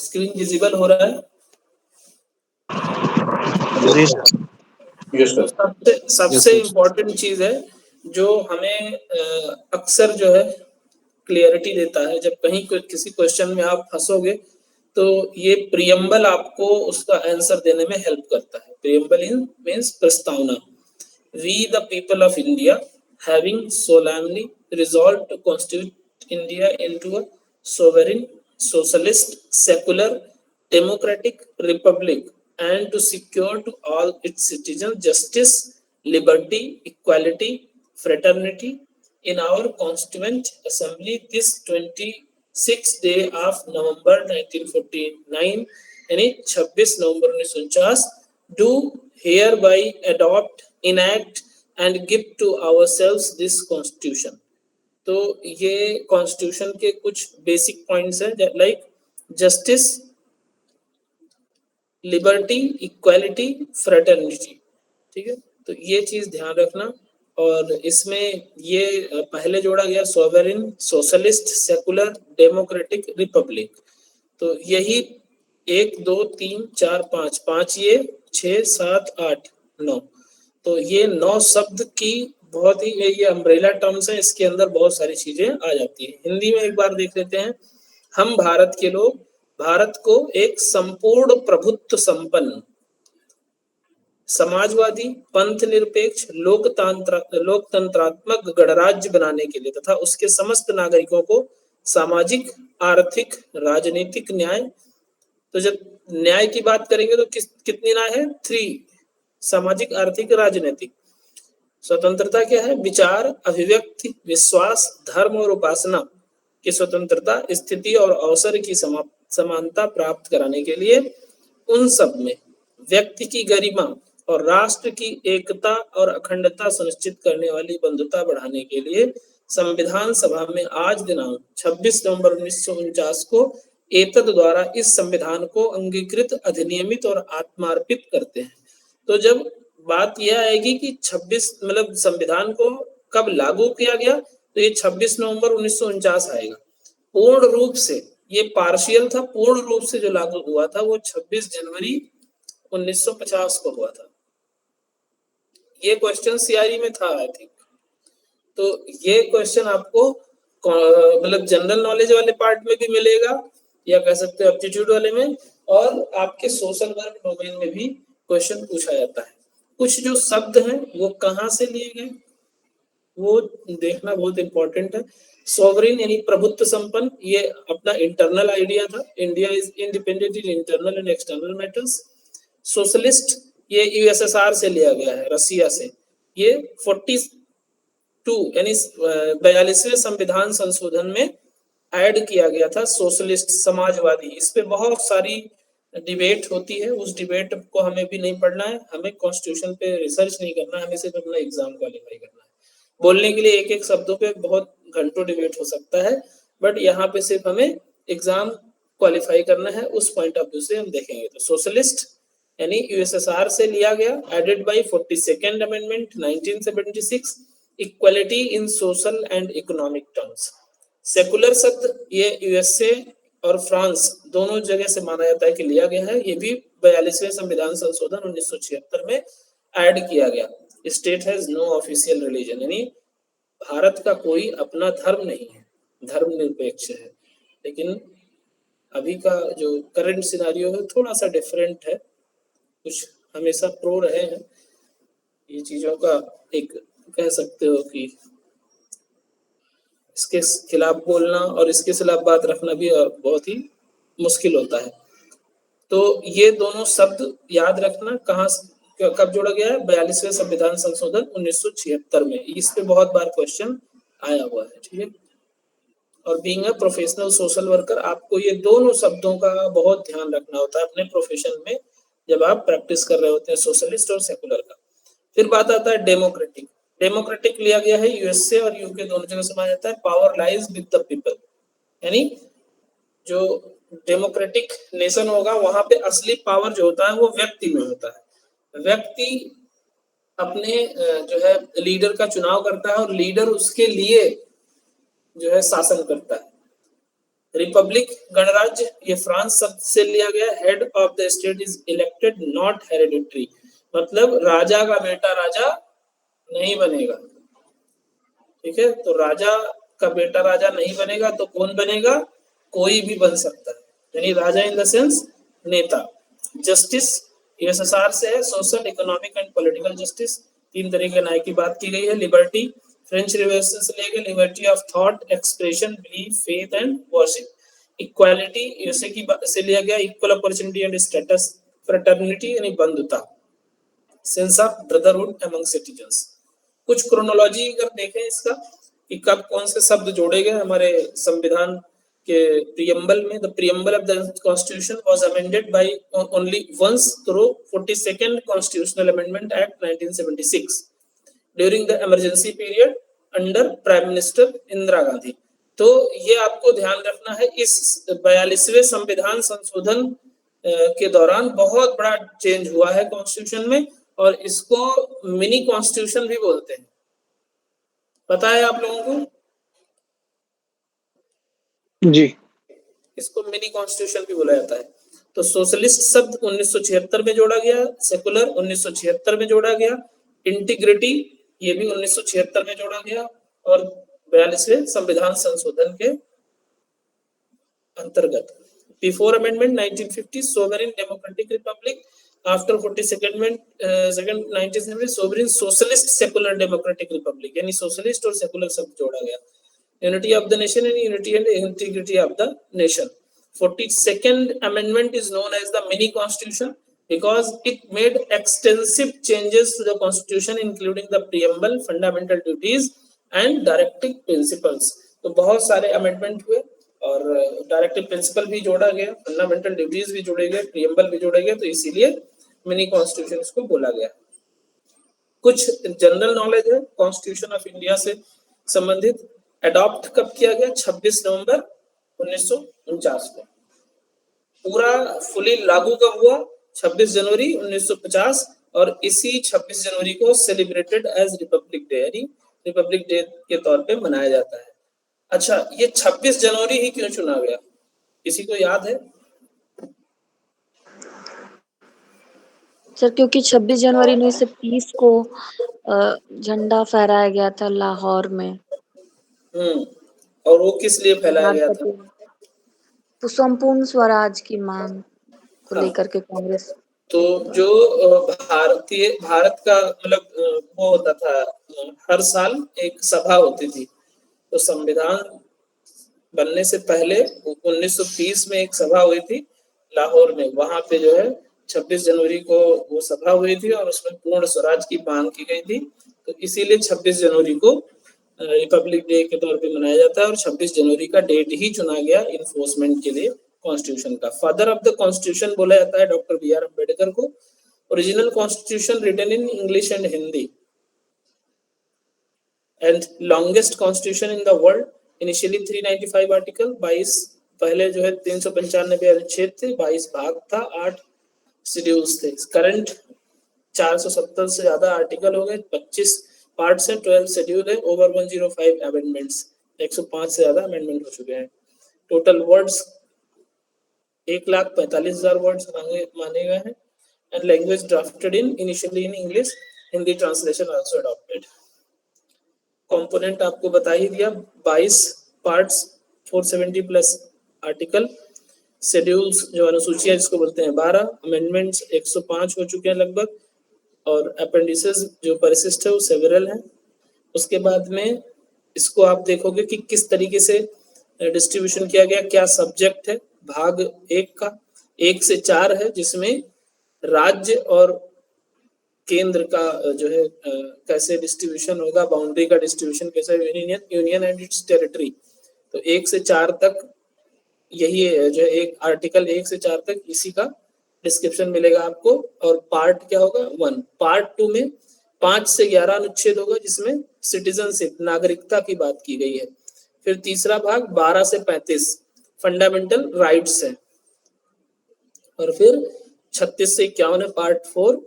Screen visible हो रहा है? Yes sir. सबसे इम्पोर्टेंट चीज है जो हमें अक्सर जो है क्लियरिटी देता है, जब कहीं किसी क्वेश्चन में आप फंसोगे तो ये प्रियम्बल आपको उसका आंसर देने में हेल्प करता है। प्रियम्बल इन मीन्स प्रस्तावना। We the people of India having solemnly resolved to constitute India into a sovereign, socialist, secular, democratic republic and to secure to all its citizens justice, liberty, equality, fraternity in our constituent assembly this 26th day of November 1949 यानी 26 नवंबर 1949 do hereby adopt, enact and give to ourselves this constitution। तो ये constitution के कुछ basic points हैं like justice, liberty, equality, fraternity. ठीक है, तो ये चीज ध्यान रखना। और इसमें ये पहले जोड़ा गया sovereign, socialist, secular, democratic, Republic. तो यही 1 2 3 4 5 5 ये 6 7 8 9, तो ये 9 शब्द की बहुत ही ये अम्ब्रेला टर्म्स है, इसके अंदर बहुत सारी चीजें आ जाती है। हिंदी में एक बार देख लेते हैं। हम भारत के लोग भारत को एक संपूर्ण प्रभुत्व संपन्न, समाजवादी, पंथ निरपेक्ष, लोकतंत्रात्मक गणराज्य बनाने के लिए तथा उसके समस्त नागरिकों को सामाजिक, आर्थिक, राजनीतिक न्याय, तो जब न्याय की बात करेंगे तो कितनी न्याय है? 3, सामाजिक, आर्थिक, राजनीतिक। स्वतंत्रता क्या है? विचार, अभिव्यक्ति, विश्वास, धर्म और उपासना की स्वतंत्रता, स्थिति और अवसर की समानता प्राप्त कराने के लिए उन सब में व्यक्ति की गरिमा और राष्ट्र की एकता और अखंडता सुनिश्चित करने वाली बंधुता बढ़ाने के लिए संविधान सभा में आज दिनांक 26 नवंबर 1949 को एतद द्वारा इस संविधान को अंगीकृत, अधिनियमित और आत्मार्पित करते हैं। तो जब बात यह आएगी कि 26 मतलब संविधान को कब लागू किया गया, तो ये 26 नवंबर 1949 आएगा। पूर्ण रूप से ये पार्शियल था, पूर्ण रूप से जो लागू हुआ था वो 26 जनवरी 1950 को हुआ था। ये क्वेश्चन सीआरई में था आई थिंक। तो ये क्वेश्चन आपको मतलब जनरल नॉलेज वाले पार्ट में भी मिलेगा, या कह सकते हो एप्टीट्यूड वाले में, और आपके सोशल वर्क डोमेन में भी क्वेश्चन पूछा जाता है। कुछ जो शब्द हैं वो कहाँ से लिए गए वो देखना बहुत इंपॉर्टेंट है। सोवरेन यानी प्रभुत्व संपन्न, ये अपना इंटरनल आइडिया था। India is independent in internal and external matters. Socialist ये यूएसएसआर से लिया गया है, रसिया से। ये 42 यानी 42वें संविधान संशोधन में ऐड किया गया था सोशलिस्ट, समाजवादी। इस पे बहुत सारी डिबेट होती है, उस डिबेट को हमें भी नहीं पढ़ना है, हमें कॉन्स्टिट्यूशन पे रिसर्च नहीं करना है, हमें सिर्फ अपना एग्जाम क्वालिफाई करना है। बोलने के लिए एक एक शब्दों पे बहुत घंटों डिबेट हो सकता है, बट यहाँ पे सिर्फ हमें एग्जाम क्वालिफाई करना है, उस पॉइंट ऑफ व्यू से हम देखेंगे। तो सोशलिस्ट यानी यूएसएसआर से लिया गया, added by 42nd amendment 1976, equality in social and economic terms. Secular शब्द ये यूएसए और फ्रांस दोनों जगह से माना जाता है कि लिया गया है। ये भी 42वें संविधान संशोधन 1976 में ऐड किया गया। State has no official religion, यानी भारत का कोई अपना धर्म नहीं है, धर्मनिरपेक्ष है। लेकिन अभी का जो करंट सिनारियो है थोड़ा सा डिफरेंट है, कुछ हमेशा प्रो रहे हैं। ये चीजों का एक कह सकते हो कि इसके खिलाफ बोलना और इसके खिलाफ बात रखना भी बहुत ही मुश्किल होता है। तो ये दोनों शब्द याद रखना, कहाँ कब जोड़ा गया है? 42वें संविधान संशोधन 1976 में। इस पे बहुत बार क्वेश्चन आया हुआ है, ठीक है। और being a professional social worker, आपको ये दोनों शब्दों का बहुत ध्यान रखना होता है अपने प्रोफेशन में जब आप प्रैक्टिस कर रहे होते हैं, सोशलिस्ट और सेकुलर का। फिर बात आता है डेमोक्रेटिक। डेमोक्रेटिक लिया गया है यूएसए और यूके दोनों जगह से माना जाता है। Power lies with the people, यानी जो डेमोक्रेटिक नेशन होगा वहां पे असली पावर जो होता है वो व्यक्ति में होता है। व्यक्ति अपने जो है लीडर का चुनाव करता है और लीडर उसके लिए जो है शासन करता है। रिपब्लिक गणराज्य, ये फ्रांस शब्द से लिया गया। Head of the state is elected not hereditary, मतलब राजा का बेटा राजा नहीं बनेगा, ठीक है। तो राजा का बेटा राजा नहीं बनेगा तो कौन बनेगा, कोई भी बन सकता है, यानी राजा इन द सेंस नेता। जस्टिस यूएसएसआर से है, social, economic and political justice, तीन तरह के न्याय की बात की गई है। लिबर्टी फ्रेंच रिवॉल्यूशन से लेकर liberty of thought, expression, belief, faith and worship. Equality USA की से लिया गया, equal opportunity and status. Fraternity यानी बंधुता, sense of brotherhood among citizens. कुछ क्रोनोलॉजी अगर देखें इसका कि कब कौन से शब्द जोड़े गए हमारे संविधान के प्रियम्बल में। The preamble of the constitution was amended by only once through 42nd constitutional amendment act 1976 during the emergency period under prime minister Indira Gandhi. तो ये आपको ध्यान रखना है, इस 42वें संविधान संशोधन के दौरान बहुत बड़ा चेंज हुआ है कॉन्स्टिट्यूशन में, और इसको मिनी कॉन्स्टिट्यूशन भी बोलते हैं, पता है आप लोगों को? जी, इसको मिनी कॉन्स्टिट्यूशन भी बोला जाता है। तो सोशलिस्ट शब्द 1976 में जोड़ा गया, सेकुलर 1976 में जोड़ा गया, इंटीग्रिटी ये भी 1976 में जोड़ा गया, और 42वें संविधान संशोधन के अंतर्गत। Before amendment 1950 sovereign democratic Republic, after 42nd में 1970 sovereign socialist secular democratic Republic, यानी सोशलिस्ट और सेकुलर शब्द जोड़ा गया। Unity of the nation and unity and integrity of the nation. 42nd amendment is known as the mini constitution because it made extensive changes to the constitution including the preamble, fundamental duties and directive principles। तो बहुत सारे amendment हुए और directive principle भी जोड़ा गया, fundamental duties भी जोड़े गए, प्रीएम्बल भी जोड़े गए, तो इसीलिए मिनी कॉन्स्टिट्यूशन इसको बोला गया। कुछ जनरल नॉलेज है कॉन्स्टिट्यूशन ऑफ इंडिया से संबंधित। अडॉप्ट कब किया गया? 26 नवंबर 1949 को। पूरा फुली लागू कब हुआ? 26 जनवरी 1950, और इसी 26 जनवरी को सेलिब्रेटेड एज रिपब्लिक डे, यानी रिपब्लिक डे के तौर पे मनाया जाता है। अच्छा, ये 26 जनवरी ही क्यों चुना गया, किसी को याद है? सर क्योंकि 26 जनवरी 1930 को झंडा फहराया गया था लाहौर में। और वो किस लिए फैलाया गया था? तो संपूर्ण स्वराज की मांग को लेकर के कांग्रेस। तो जो भारत का मतलब वो होता था, हर साल एक सभा होती थी, तो संविधान बनने से पहले 1930 में एक सभा हुई थी लाहौर में, वहां पे जो है 26 जनवरी को वो सभा हुई थी और उसमें पूर्ण स्वराज की मांग की गई थी। तो इसीलिए 26 जनवरी को रिपब्लिक डे के तौर पे मनाया जाता है, और 26 जनवरी का डेट ही चुना गया इन्फोर्समेंट के लिए कॉन्स्टिट्यूशन का। फादर ऑफ द कॉन्स्टिट्यूशन बोला जाता है डॉक्टर बी आर अम्बेडकर को। Original constitution written in English and Hindi, and longest constitution in the world. Initially 395 article, 22 पहले जो है 395 अनुच्छेद थे, 22 भाग था, 8 शेड्यूल्स थे। करंट 470 से ज्यादा आर्टिकल हो गए, 25 पार्ट्स हैं, 12 शेड्यूल है, ओवर 105 अमेंडमेंट्स, 105 से ज्यादा अमेंडमेंट हो चुके हैं। टोटल वर्ड्स 1,45,000 वर्ड्स माने गए हैं, and language drafted in initially in English, Hindi translation also adopted. Component आपको बता ही दिया, 22 पार्ट्स, 470 प्लस आर्टिकल, शेड्यूल्स जो अनुसूचियां जिसको बोलते हैं 12, अमेंडमेंट्स 105 हो चुके हैं लगभग, और अपेंडिसेस जो परिशिष्ट है वो सेवरल है। उसके बाद में इसको आप देखोगे कि किस तरीके से डिस्ट्रीब्यूशन किया गया, क्या सब्जेक्ट है। भाग 1 का 1 से 4 है, जिसमें राज्य और केंद्र का जो है कैसे डिस्ट्रीब्यूशन होगा, बाउंड्री का डिस्ट्रीब्यूशन कैसे, यूनियन एंड इट्स टेरिटरी। तो 1 से 4 तक यही है, जो एक आर्टिकल 1 से 4 तक इसी का डिस्क्रिप्शन मिलेगा आपको। और पार्ट क्या होगा? 1। पार्ट 2 में 5 से 11 अनुच्छेद होगा, जिसमें सिटीजनशिप, नागरिकता की बात की गई है। फिर तीसरा भाग 12 से 35 फंडामेंटल राइट्स है, और फिर 36 से 51 है पार्ट 4,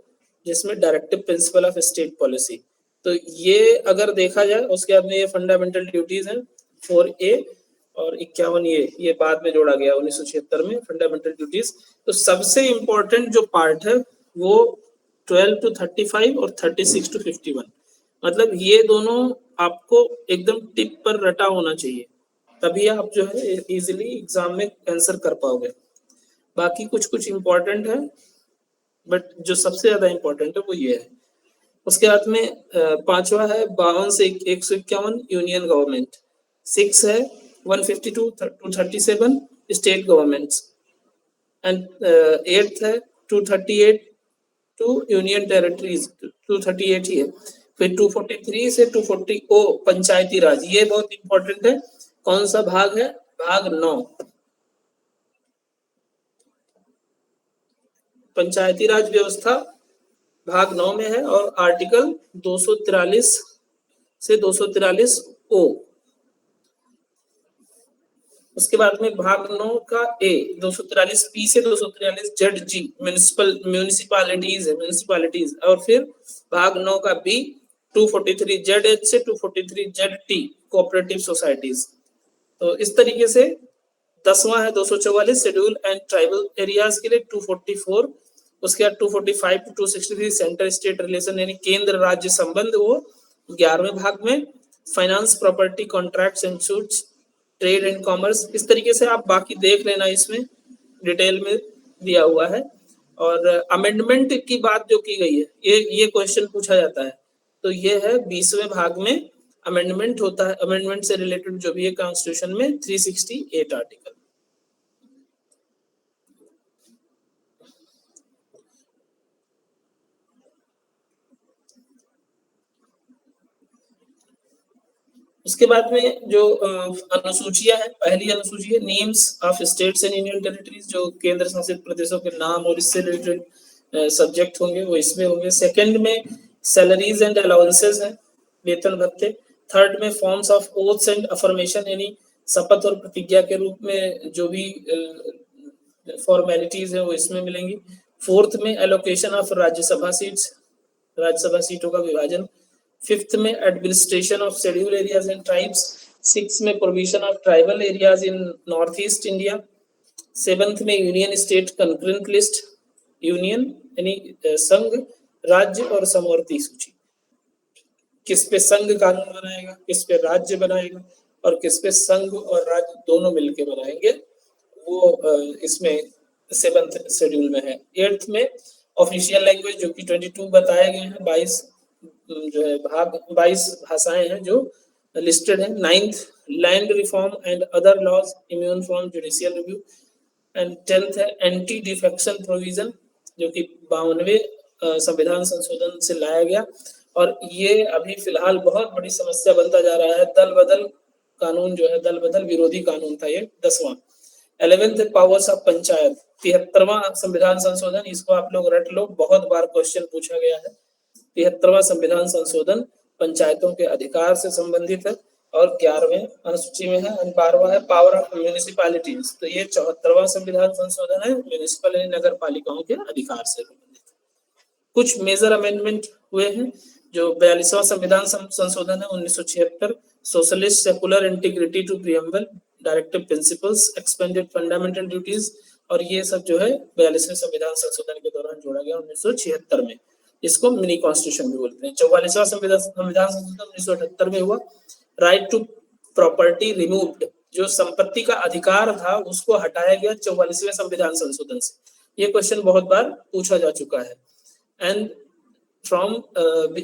जिसमें directive principle of state policy. तो ये अगर देखा जाए, उसके बाद में ये फंडामेंटल ड्यूटीज हैं 4A, और 51 ये बाद में जोड़ा गया 1976 में, फंडामेंटल ड्यूटीज। तो सबसे इम्पोर्टेंट जो पार्ट है वो 12 to 35 और 36 to 51, मतलब ये दोनों आपको एकदम टिप पर रटा होना चाहिए, तभी आप जो है इजीली एग्जाम में आंसर कर पाओगे। बाकी कुछ कुछ इम्पोर्टेंट है, बट जो सबसे ज्यादा इम्पोर्टेंट है वो ये है। उसके बाद में 5वां है 52 से 151 यूनियन गवर्नमेंट, 6 है 152 to 37 state governments, and 8th है 238 टू यूनियन टेरिटरीज, 238 ही है। फिर 243 से 240 ओ पंचायती राज, ये बहुत इंपॉर्टेंट है। कौन सा भाग है? भाग 9, पंचायती राज व्यवस्था भाग 9 में है, और आर्टिकल 243 से 243 ओ। उसके बाद में भाग 9 का ए 243 पी से 243 जेड जी म्यूनिसिपालिटीज है, म्यूनिसिपालिटीज। और फिर भाग 9 का बी 243 जेड एच से 243 जेड टी कोऑपरेटिव सोसाइटीज। तो इस तरीके से 10वां है 244 शेड्यूल एंड ट्राइबल एरियाज के लिए 244। उसके बाद 245 to 263 सेंटर स्टेट रिलेशन यानी केंद्र राज्य संबंध, वो 11वें भाग में। Finance, property, contracts and suits, trade and commerce, इस तरीके से आप बाकी देख लेना, इसमें डिटेल में दिया हुआ है। और अमेंडमेंट की बात जो की गई है, ये क्वेश्चन पूछा जाता है, तो ये है 20वें भाग में अमेंडमेंट होता है। अमेंडमेंट से रिलेटेड जो भी है कॉन्स्टिट्यूशन में 368 आर्टिकल। उसके बाद में जो अनुसूचियां है, पहली अनुसूची है names of states and union territories, जो केंद्र शासित प्रदेशों के नाम और इससे रिलेटेड सब्जेक्ट होंगे वो इसमें होंगे। सेकंड में सैलरीज एंड अलाउंसेस है, वेतन भत्ते। थर्ड में forms of oaths and affirmation यानी शपथ और प्रतिज्ञा के रूप में जो भी फॉर्मेलिटीज है वो इसमें मिलेंगी। फोर्थ में allocation of Rajya Sabha seats, Rajya Sabha सीटों का विभाजन। फिफ्थ में administration of schedule areas and tribes. Six में provision of tribal areas in North East India. Seventh में union state concurrent list, union यानी संघ, राज्य और समवर्ती सूची, किस पे संघ कानून बनाएगा, किस पे राज्य बनाएगा और किस पे संघ और राज्य दोनों मिलकर बनाएंगे, वो इसमें 7th शेड्यूल में है। 8th में ऑफिशियल लैंग्वेज जो कि 22 बताए गए हैं, 22 जो है भाग 22 भाषाएं हैं जो लिस्टेड है। 9th land reform and other laws immune from judicial review. And 10th है एंटी डिफेक्शन प्रोविजन, जो कि 52वें संविधान संशोधन से लाया गया, और ये अभी फिलहाल बहुत बड़ी समस्या बनता जा रहा है। दल बदल कानून जो है, दल बदल विरोधी कानून था ये 10वां। 11th है पावर्स ऑफ पंचायत, 73वां संविधान संशोधन, इसको आप लोग रट लो, बहुत बार क्वेश्चन पूछा गया है। 73वां संविधान संशोधन पंचायतों के अधिकार से संबंधित है और 11वें अनुसूची में है। 12वां है पावर ऑफ म्यूनिसिपैलिटीज, तो ये 74वां संविधान संशोधन है, म्यूनिसिपल नगर पालिकाओं के अधिकार से संबंधित। कुछ मेजर अमेंडमेंट हुए हैं, जो 42वां संविधान संशोधन है 1976, socialist secular integrity to preamble, directive principles, expanded fundamental duties, और ये सब जो है 42वें संविधान संशोधन के दौरान जोड़ा गया 1976 में। इसको मिनी कॉन्स्टिट्यूशन भी बोलते हैं। 44वां संविधान संशोधन 1978 में हुआ। राइट टू प्रॉपर्टी रिमूव्ड, जो संपत्ति का अधिकार था उसको हटाया गया 44वें संविधान संशोधन से। ये क्वेश्चन बहुत बार पूछा जा चुका है। And from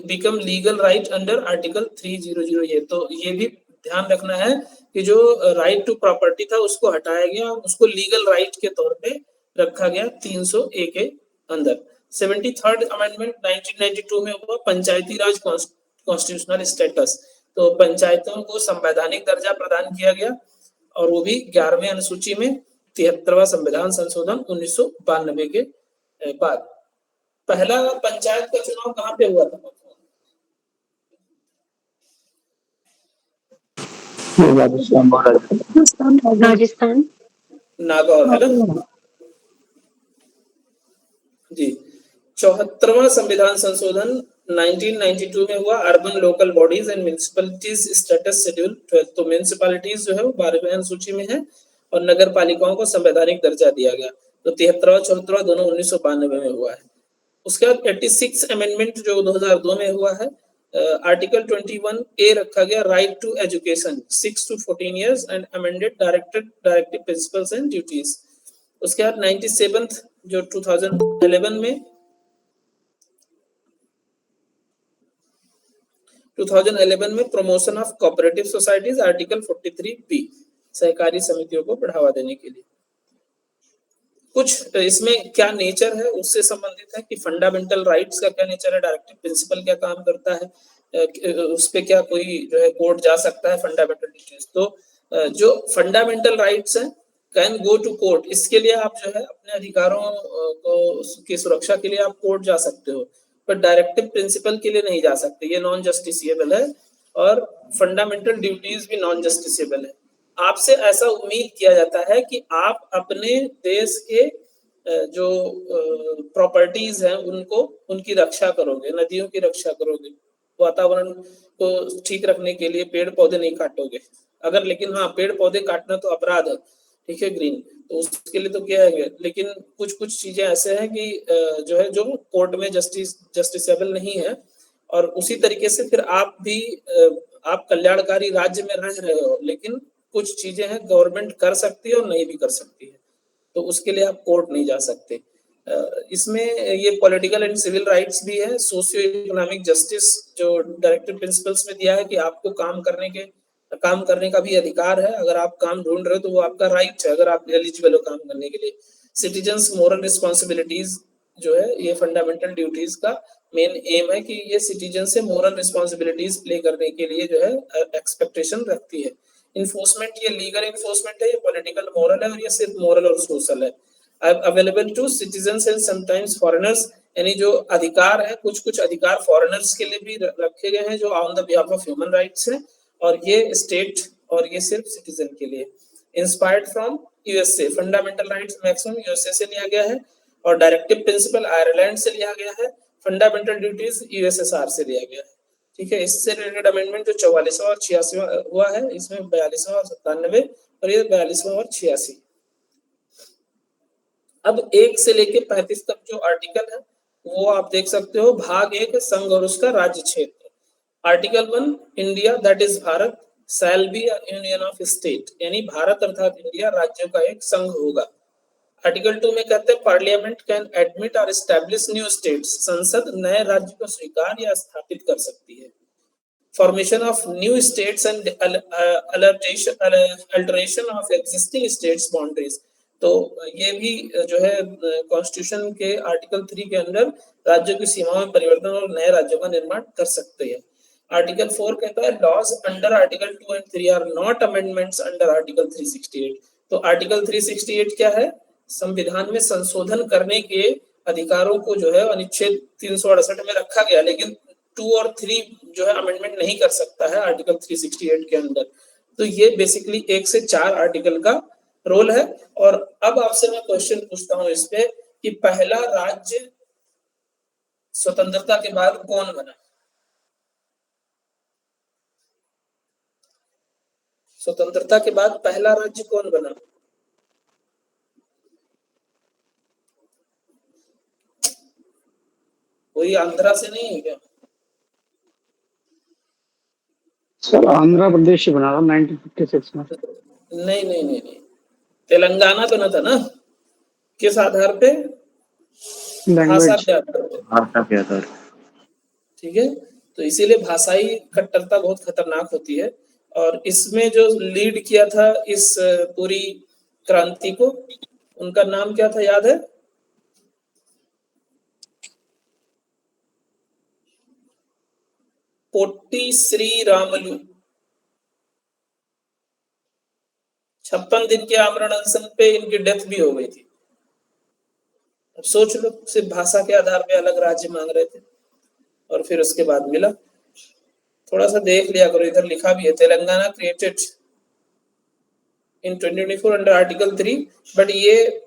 become legal right under article 300, ये तो ये भी ध्यान रखना है कि जो राइट टू प्रॉपर्टी था उसको हटाया गया, उसको लीगल राइट के तौर पे रखा गया 300A के अंदर। 73rd अमेंडमेंट 1992 में हुआ, पंचायती राज कॉन्स्टिट्यूशनल स्टेटस, तो पंचायतों को संवैधानिक दर्जा प्रदान किया गया, और वो भी 11वें अनुसूची में। 73वां संविधान संशोधन 1992 के बाद। पहला पंचायत का चुनाव कहाँ पे हुआ था? राजस्थान, नागौर, है ना जी। 74वां संविधान संशोधन 1992 में हुआ urban local bodies and municipalities status schedule 12। तो म्युनिसिपैलिटीज जो है वो 12वें अनुसूची में है और नगर पालिकाओं को संवैधानिक दर्जा दिया गया। तो 73वां 74वां दोनों 1992 में हुआ है। उसके बाद 86 अमेंडमेंट जो 2002 में हुआ है, आर्टिकल 21A रखा गया, right to education 6 to 14 years and amended directive principles and duties. उसके बाद 97th जो 2011 में promotion of cooperative societies, article 43B, सहकारी समितियों को बढ़ावा देने के लिए। कुछ इसमें क्या नेचर है उससे संबंधित है कि फंडामेंटल राइट्स का क्या नेचर है, डायरेक्टिव प्रिंसिपल क्या काम करता है, उस पे क्या कोई जो है कोर्ट जा सकता है, फंडामेंटल डिटेल्स। तो जो फंडामेंटल राइट्स है कैन गो टू कोर्ट, इसके लिए आप जो है अपने अधिकारों को की सुरक्षा के लिए आप कोर्ट जा सकते हो, पर डायरेक्टिव प्रिंसिपल के लिए नहीं जा सकते, ये नॉन जस्टिसिएबल है। और फंडामेंटल ड्यूटीज भी नॉन जस्टिसिएबल है। आपसे ऐसा उम्मीद किया जाता है कि आप अपने देश के जो प्रॉपर्टीज हैं उनको उनकी रक्षा करोगे, नदियों की रक्षा करोगे, वातावरण को ठीक रखने के लिए पेड़ पौधे नहीं काटोगे। अगर लेकिन हाँ पेड़ पौधे काटना तो अपराध है, ठीक है, ग्रीन, तो उसके लिए तो क्या है, लेकिन कुछ चीजें ऐसे हैं कि जो है जो कोर्ट में जस्टिसेबल नहीं है। और उसी तरीके से फिर आप भी आप कल्याणकारी राज्य में रह रहे हो, लेकिन कुछ चीजें हैं गवर्नमेंट कर सकती है और नहीं भी कर सकती है, तो उसके लिए आप कोर्ट नहीं जा सकते। इसमें ये पॉलिटिकल एंड सिविल राइट्स भी है, सोशियो इकोनॉमिक जस्टिस जो डायरेक्टिव प्रिंसिपल्स में दिया है कि आपको काम करने का भी अधिकार है। अगर आप काम ढूंढ रहे हो तो वो आपका राइट है, अगर आप एलिजिबल हो काम करने के लिए। सिटीजन्स मोरल रिस्पॉन्सिबिलिटीज जो है ये फंडामेंटल ड्यूटीज का मेन एम है कि ये सिटीजन से मोरल रिस्पॉन्सिबिलिटीज प्ले करने के लिए जो है एक्सपेक्टेशन रखती है। इन्फोर्समेंट ये लीगल इन्फोर्समेंट है, ये पॉलिटिकल मोरल है, और ये सिर्फ मोरल और सोशल है। Available to citizens and sometimes foreigners, यानी जो अधिकार है कुछ अधिकार फॉरेनर्स के लिए भी रखे गए हैं जो on the behalf of human rights है, और ये स्टेट और ये सिर्फ सिटीजन के लिए। Inspired from USA, fundamental rights maximum USA से लिया गया है, और डायरेक्टिव प्रिंसिपल आयरलैंड से लिया गया है, फंडामेंटल ड्यूटीज यूएसएसआर से लिया गया है। ठीक है, इससे रिलेटेड अमेंडमेंट जो 44वां और 86वां हुआ है, इसमें 42वां और 97 और ये 42वां और 86। अब 1 से लेके 35 तक जो आर्टिकल है वो आप देख सकते हो। भाग 1 संघ और उसका राज्य क्षेत्र। Article 1, India that is Bharat shall be a union of state, यानी भारत अर्थात इंडिया राज्यों का एक संघ होगा। आर्टिकल 2 में कहते हैं पार्लियामेंट कैन एडमिट और एस्टैब्लिश न्यू स्टेट्स, संसद नए राज्य को स्वीकार या स्थापित कर सकती है। Formation of new states and alteration of existing states boundaries, तो ये भी जो है कॉन्स्टिट्यूशन के आर्टिकल 3 के अंदर राज्यों की सीमाओं में परिवर्तन और नए राज्यों का निर्माण कर सकते हैं। आर्टिकल 4 कहता है laws under article 2 and 3 are not amendments under article 368। तो आर्टिकल 368 क्या है, संविधान में संशोधन करने के अधिकारों को जो है अनुच्छेद 368 में रखा गया, लेकिन 2 और 3 जो है अमेंडमेंट नहीं कर सकता है आर्टिकल 368 के अंदर। तो ये बेसिकली 1 से 4 आर्टिकल का रोल है। और अब आपसे मैं क्वेश्चन पूछता हूं इस पे कि पहला राज्य स्वतंत्रता के बाद कौन बना? स्वतंत्रता के बाद पहला राज्य कौन बना? कोई आंध्रा से नहीं है क्या? सर आंध्र प्रदेश बना था 1956 में। नहीं, तेलंगाना बना था ना। किस आधार पे? भाषा के आधार पे। ठीक है, तो इसीलिए भाषाई कट्टरता बहुत खतरनाक होती है। और इसमें जो लीड किया था इस पूरी क्रांति को, उनका नाम क्या था याद है? पोट्टी श्री रामलू। 56 दिन के आमरण अनशन पे इनकी डेथ भी हो गई थी। अब सोच लो, सिर्फ भाषा के आधार पे अलग राज्य मांग रहे थे और फिर उसके बाद मिला। थोड़ा सा देख लिया करो, इधर लिखा भी है Telangana created in 2024 under article 3, but ये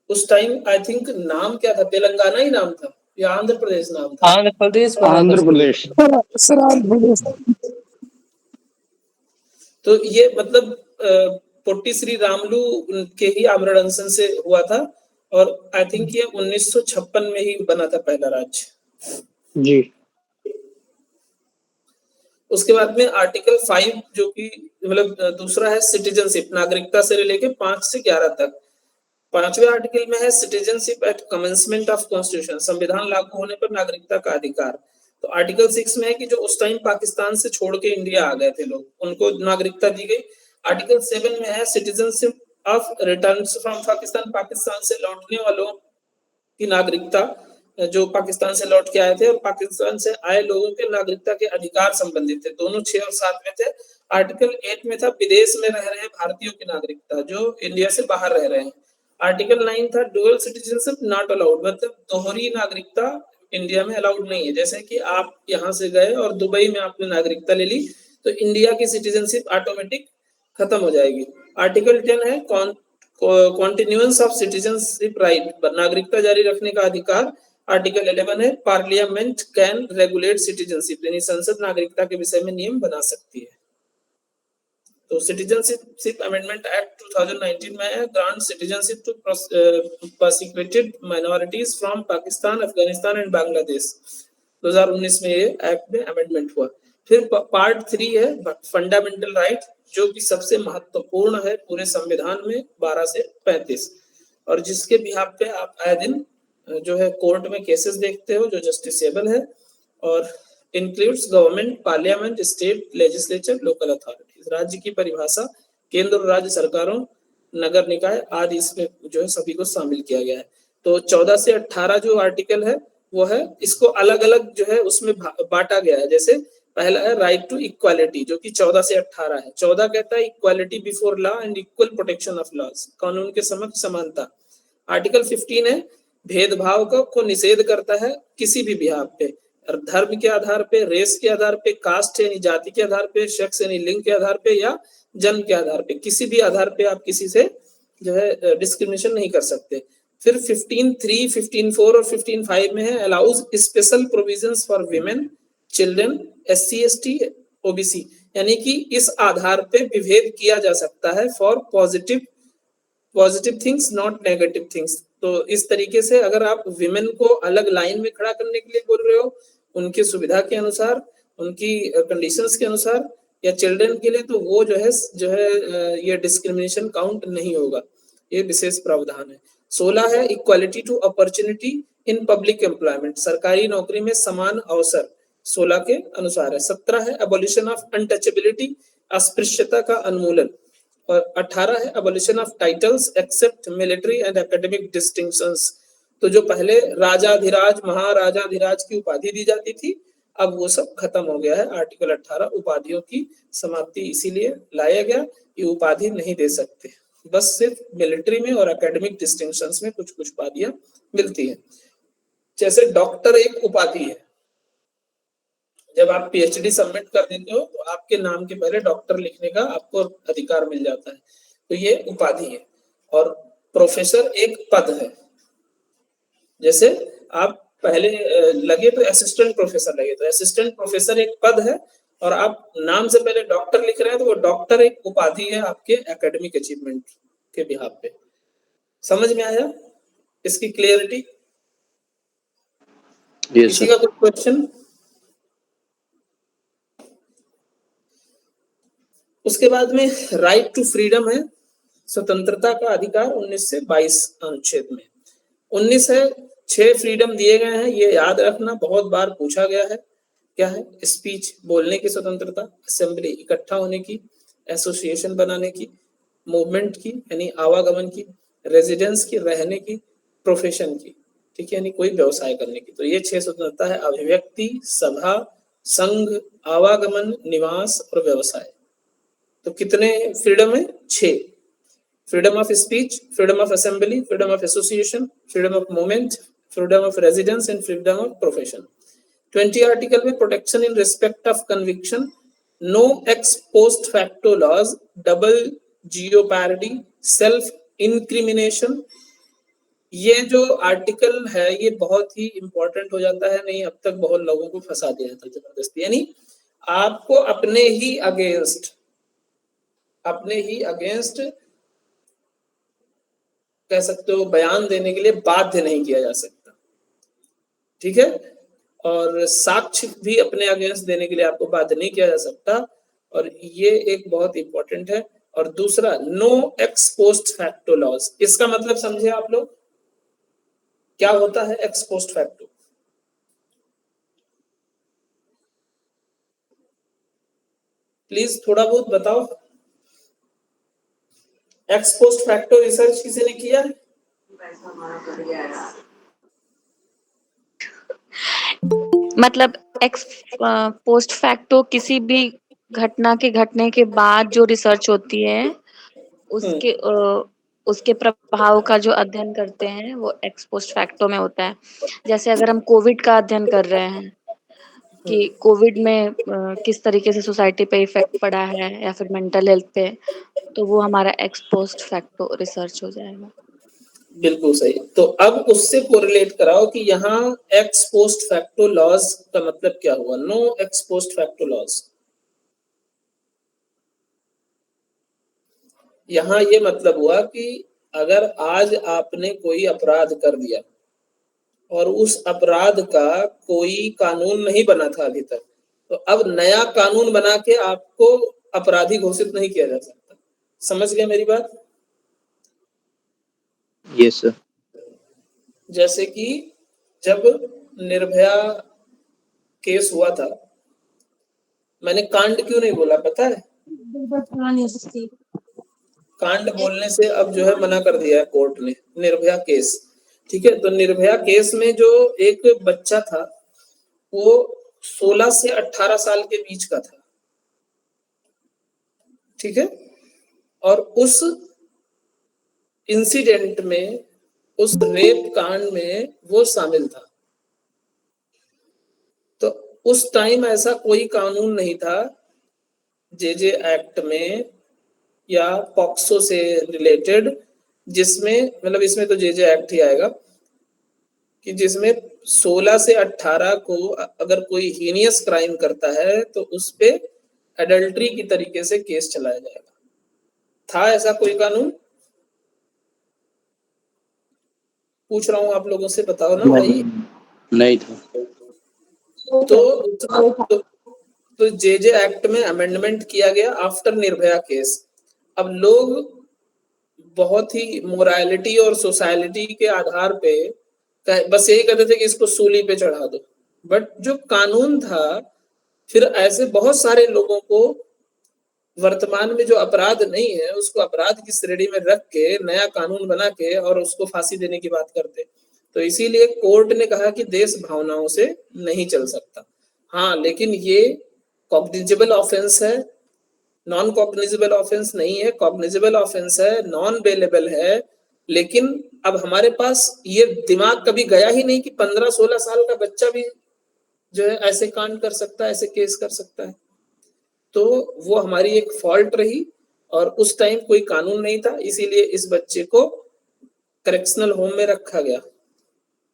उस टाइम आई थिंक नाम क्या था, तेलंगाना ही नाम था, या आंध्र प्रदेश नाम था? आंध्र प्रदेश बना था आंध्र सर। प्रदेश। सर आंध्र प्रदेश। तो ये मतलब पोट्टी श्री रामलू के ही आमरण अनशन से हुआ था और आई थिंक ये 1956 में ही बना था पहला राज्य जी। उसके बाद में आर्टिकल 5 जो कि मतलब दूसरा है सिटीजनशिप, नागरिकता से लेके 5 से 11 तक। 5वें आर्टिकल में है citizenship at commencement of constitution, संविधान लागू होने पर नागरिकता का अधिकार। तो आर्टिकल 6 में है कि जो उस टाइम पाकिस्तान से छोड़ के इंडिया आ गए थे लोग, उनको नागरिकता दी गई। आर्टिकल 7 में है citizenship of return from Pakistan, Pakistan से लौटने वालों की नागरिकता, जो पाकिस्तान से लौट के आए थे और पाकिस्तान से आए लोगों के नागरिकता के अधिकार संबंधित थे। दोनों 6 और 7 में थे। आर्टिकल 8 में था विदेश में रह रहे भारतीयों की नागरिकता, जो इंडिया से बाहर रह रहे हैं। आर्टिकल 9 था डुअल सिटीजनशिप नॉट अलाउड, मतलब दोहरी नागरिकता इंडिया में अलाउड नहीं है। जैसे कि आप यहाँ से गए और दुबई में आपने नागरिकता ले ली तो इंडिया की सिटीजनशिप ऑटोमेटिक खत्म हो जाएगी। आर्टिकल 10 है कॉन्टिन्यूएंस ऑफ सिटीजनशिप राइट, नागरिकता जारी रखने का अधिकार। आर्टिकल 11 है पार्लियामेंट कैन रेगुलेट सिटीजनशिप, यानी संसद नागरिकता के विषय में नियम बना सकती है। तो सिटीजनशिप अमेंडमेंट एक्ट 2019 में है grant citizenship to prosecuted minorities from Pakistan, Afghanistan and Bangladesh. 2019 में ये एक्ट में अमेंडमेंट हुआ। फिर पार्ट 3 है फंडामेंटल राइट, जो कि सबसे महत्वपूर्ण है पूरे संविधान में 12 से 35, और जिसके बिहाफ पे आप आए दिन जो है कोर्ट में केसेस देखते हो जो जस्टिसेबल है, और includes government, parliament, state legislature, local authorities. राज्य की परिभाषा केंद्र और राज्य सरकारों, नगर निकाय आदि इसमें जो है सभी को शामिल किया गया है। तो 14 से 18 जो आर्टिकल है वो है, इसको अलग अलग जो है उसमें बांटा गया है। जैसे पहला है राइट टू इक्वालिटी, जो कि 14 से 18 है। 14 कहता है equality before law and equal protection of laws, कानून के समक्ष समानता। आर्टिकल 15 है भेदभाव को निषेध करता है किसी भी बिहाफ पे, धर्म के आधार पे, रेस के आधार पे, कास्ट यानी जाति के आधार पे, सेक्स यानी लिंग के आधार पे, या जन्म के आधार पे, किसी भी आधार पे आप किसी से जो है डिस्क्रिमिनेशन नहीं कर सकते। फिर 15(3), 15(4) और 15(5) में है allows special provisions for women, children, SC, ST, OBC, यानी कि इस आधार पे विभेद किया जा सकता है for positive things not negative things. तो इस तरीके से अगर आप विमेन को अलग लाइन में खड़ा करने के लिए बोल रहे हो उनकी सुविधा के अनुसार, उनकी कंडीशंस के अनुसार, या चिल्ड्रन के लिए, तो वो जो है ये डिस्क्रिमिनेशन काउंट नहीं होगा। ये विशेष प्रावधान है। 16 है equality to opportunity in public employment, सरकारी नौकरी में समान अवसर 16 के अनुसार है। 17 है अबॉलिशन ऑफ अनटचेबिलिटी, अस्पृश्यता का उन्मूलन, और 18 है abolition of titles except military and academic distinctions. तो जो पहले राजाधिराज, महाराजाधिराज की उपाधि दी जाती थी, अब वो सब खत्म हो गया है। आर्टिकल 18 उपाधियों की समाप्ति इसीलिए लाया गया, ये उपाधि नहीं दे सकते, बस सिर्फ मिलिट्री में और एकेडमिक डिस्टिंक्शंस में कुछ कुछ उपाधियां मिलती हैं। जैसे डॉक्टर एक उपाधि है, जब आप PhD सबमिट कर देते हो तो आपके नाम के पहले डॉक्टर लिखने का आपको अधिकार मिल जाता है, तो ये उपाधि है। और प्रोफेसर एक पद है, जैसे आप पहले लगे तो असिस्टेंट प्रोफेसर लगे, तो असिस्टेंट प्रोफेसर एक पद है, और आप नाम से पहले डॉक्टर लिख रहे हैं तो वो डॉक्टर एक उपाधि है आपके एकेडमिक अचीवमेंट के बिहाफ पे। समझ में आया इसकी क्लियरिटी? किसी का कोई क्वेश्चन? उसके बाद में राइट टू फ्रीडम है, स्वतंत्रता का अधिकार 19 से 22 अनुच्छेद में। 19 है 6 फ्रीडम दिए गए हैं, ये याद रखना, बहुत बार पूछा गया है। क्या है? स्पीच, बोलने की स्वतंत्रता, असेंबली, इकट्ठा होने की, एसोसिएशन बनाने की, मूवमेंट की यानी आवागमन की, रेजिडेंस की, रहने की, प्रोफेशन की, ठीक है, यानी कोई व्यवसाय करने की। तो ये 6 स्वतंत्रता है, अभिव्यक्ति, सभा, संघ, आवागमन, निवास और व्यवसाय। तो कितने फ्रीडम है? 6। Freedom of speech, freedom of assembly, freedom of association, freedom of movement, freedom of residence and freedom of profession. 20 article में protection in respect of conviction, no ex post facto laws, double jeopardy, self incrimination, ये जो article है ये बहुत ही important हो जाता है, नहीं अब तक बहुत लोगों को फंसा दिया था जबरदस्ती, यानी आपको अपने ही अगेंस्ट कह सकते हो बयान देने के लिए बाध्य नहीं किया जा सकता, ठीक है, और साक्ष्य भी अपने अगेंस्ट देने के लिए आपको बाध्य नहीं किया जा सकता, और ये एक बहुत इंपॉर्टेंट है। और दूसरा, no ex post facto laws, इसका मतलब समझे आप लोग, क्या होता है एक्स पोस्ट फैक्टो? प्लीज थोड़ा बहुत बताओ। एक्स पोस्ट फैक्टो रिसर्च किसी ने किया है? मतलब एक्स पोस्ट फैक्टो किसी भी घटना के घटने के बाद जो रिसर्च होती है उसके प्रभाव का जो अध्ययन करते हैं वो एक्स पोस्ट फैक्टो में होता है। जैसे अगर हम कोविड का अध्ययन कर रहे हैं कि कोविड में किस तरीके से सोसाइटी पे इफेक्ट पड़ा है या फिर मेंटल हेल्थ पे, तो वो हमारा एक्स पोस्ट फैक्टो रिसर्च हो जाएगा। बिल्कुल सही। तो अब उससे कोरिलेट कराओ कि यहाँ एक्स पोस्ट फैक्टो लॉज का मतलब क्या हुआ, no ex post facto laws. यहाँ ये मतलब हुआ कि अगर आज आपने कोई अपराध कर दिया और उस अपराध का कोई कानून नहीं बना था अभी तक, तो अब नया कानून बना के आपको अपराधी घोषित नहीं किया जा सकता। समझ गए मेरी बात? Yes sir. जैसे कि जब निर्भया केस हुआ था, मैंने कांड क्यों नहीं बोला पता है? कांड बोलने से अब जो है मना कर दिया है कोर्ट ने, निर्भया केस, ठीक है। तो निर्भया केस में जो एक बच्चा था वो 16 से 18 साल के बीच का था, ठीक है, और उस इंसिडेंट में, उस रेप कांड में वो शामिल था। तो उस टाइम ऐसा कोई कानून नहीं था जेजे एक्ट में या पॉक्सो से रिलेटेड जिसमें, मतलब इसमें तो जेजे एक्ट ही आएगा, कि जिसमें 16 से 18 को अगर कोई हीनियस क्राइम करता है तो उस पे एडल्ट्री की तरीके से केस चलाया जाएगा। था ऐसा कोई कानून? पूछ रहा हूं आप लोगों से, बताओ ना भाई। नहीं था। तो जेजे एक्ट में अमेंडमेंट किया गया आफ्टर निर्भया केस। अब लोग बहुत ही मोरालिटी और सोसाइटी के आधार पे बस यही कहते थे कि इसको सूली पे चढ़ा दो, बट जो कानून था, फिर ऐसे बहुत सारे लोगों को वर्तमान में जो अपराध नहीं है उसको अपराध की श्रेणी में रख के नया कानून बना के और उसको फांसी देने की बात करते। तो इसीलिए कोर्ट ने कहा कि देश भावनाओं से नहीं चल सकता। हाँ, लेकिन ये कॉग्निजेबल ऑफेंस है, नॉन कॉग्निजेबल ऑफेंस नहीं है, कॉग्निजेबल ऑफेंस है, नॉन बेलेबल है। लेकिन अब हमारे पास ये दिमाग कभी गया ही नहीं कि 15-16 साल का बच्चा भी जो है ऐसे कांड कर सकता है, ऐसे केस कर सकता है। तो वो हमारी एक फॉल्ट रही, और उस टाइम कोई कानून नहीं था, इसीलिए इस बच्चे को करेक्शनल होम में रखा गया,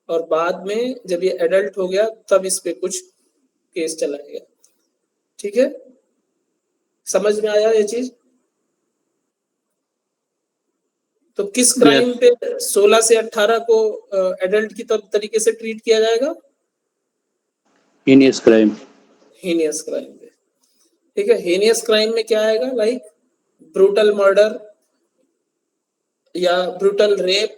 और बाद में जब ये एडल्ट हो गया तब इस पे कुछ केस चलाया गया। ठीक है, समझ में आया ये चीज? तो किस क्राइम पे 16 से 18 को एडल्ट की तरीके से ट्रीट किया जाएगा? Heinous crime. हीनियस क्राइम पे, ठीक है। हीनियस क्राइम में क्या आएगा? लाइक ब्रूटल मर्डर या ब्रूटल रेप,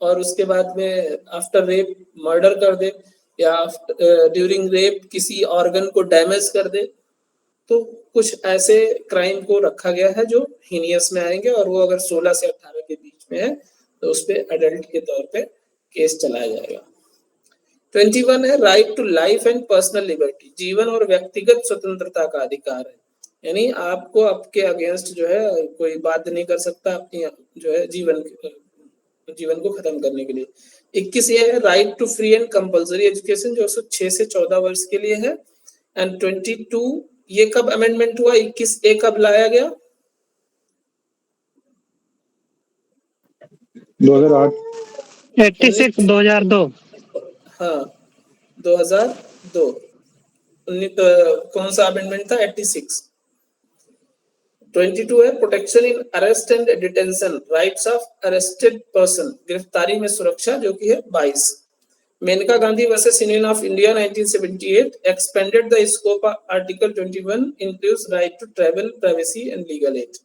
और उसके बाद में आफ्टर रेप मर्डर कर दे, या ड्यूरिंग रेप किसी ऑर्गन को डैमेज कर दे। तो कुछ ऐसे क्राइम को रखा गया है जो हीनियस में आएंगे, और वो अगर 16 से 18 के बीच में है तो उस पे एडल्ट के तौर पे केस चलाया जाएगा। 21 है right to life and personal liberty, जीवन और व्यक्तिगत स्वतंत्रता का अधिकार है, यानी आपको आपके अगेंस्ट जो है कोई बात नहीं कर सकता अपनी जो है जीवन को खत्म करने के लिए। 21 ये है right to free and compulsory education, जो 6 से 14 वर्ष के लिए है। एंड 22 ये कब अमेंडमेंट हुआ? 21A कब लाया गया? 2008। 86 2002। हाँ 2002। कौन सा अमेंडमेंट था? 86। 22 है protection in arrest and detention, rights of arrested person, गिरफ्तारी में सुरक्षा, जो कि है 22। Menaka Gandhi versus union of India 1978 expanded the scope of article 21 includes right to travel, privacy and legal aid.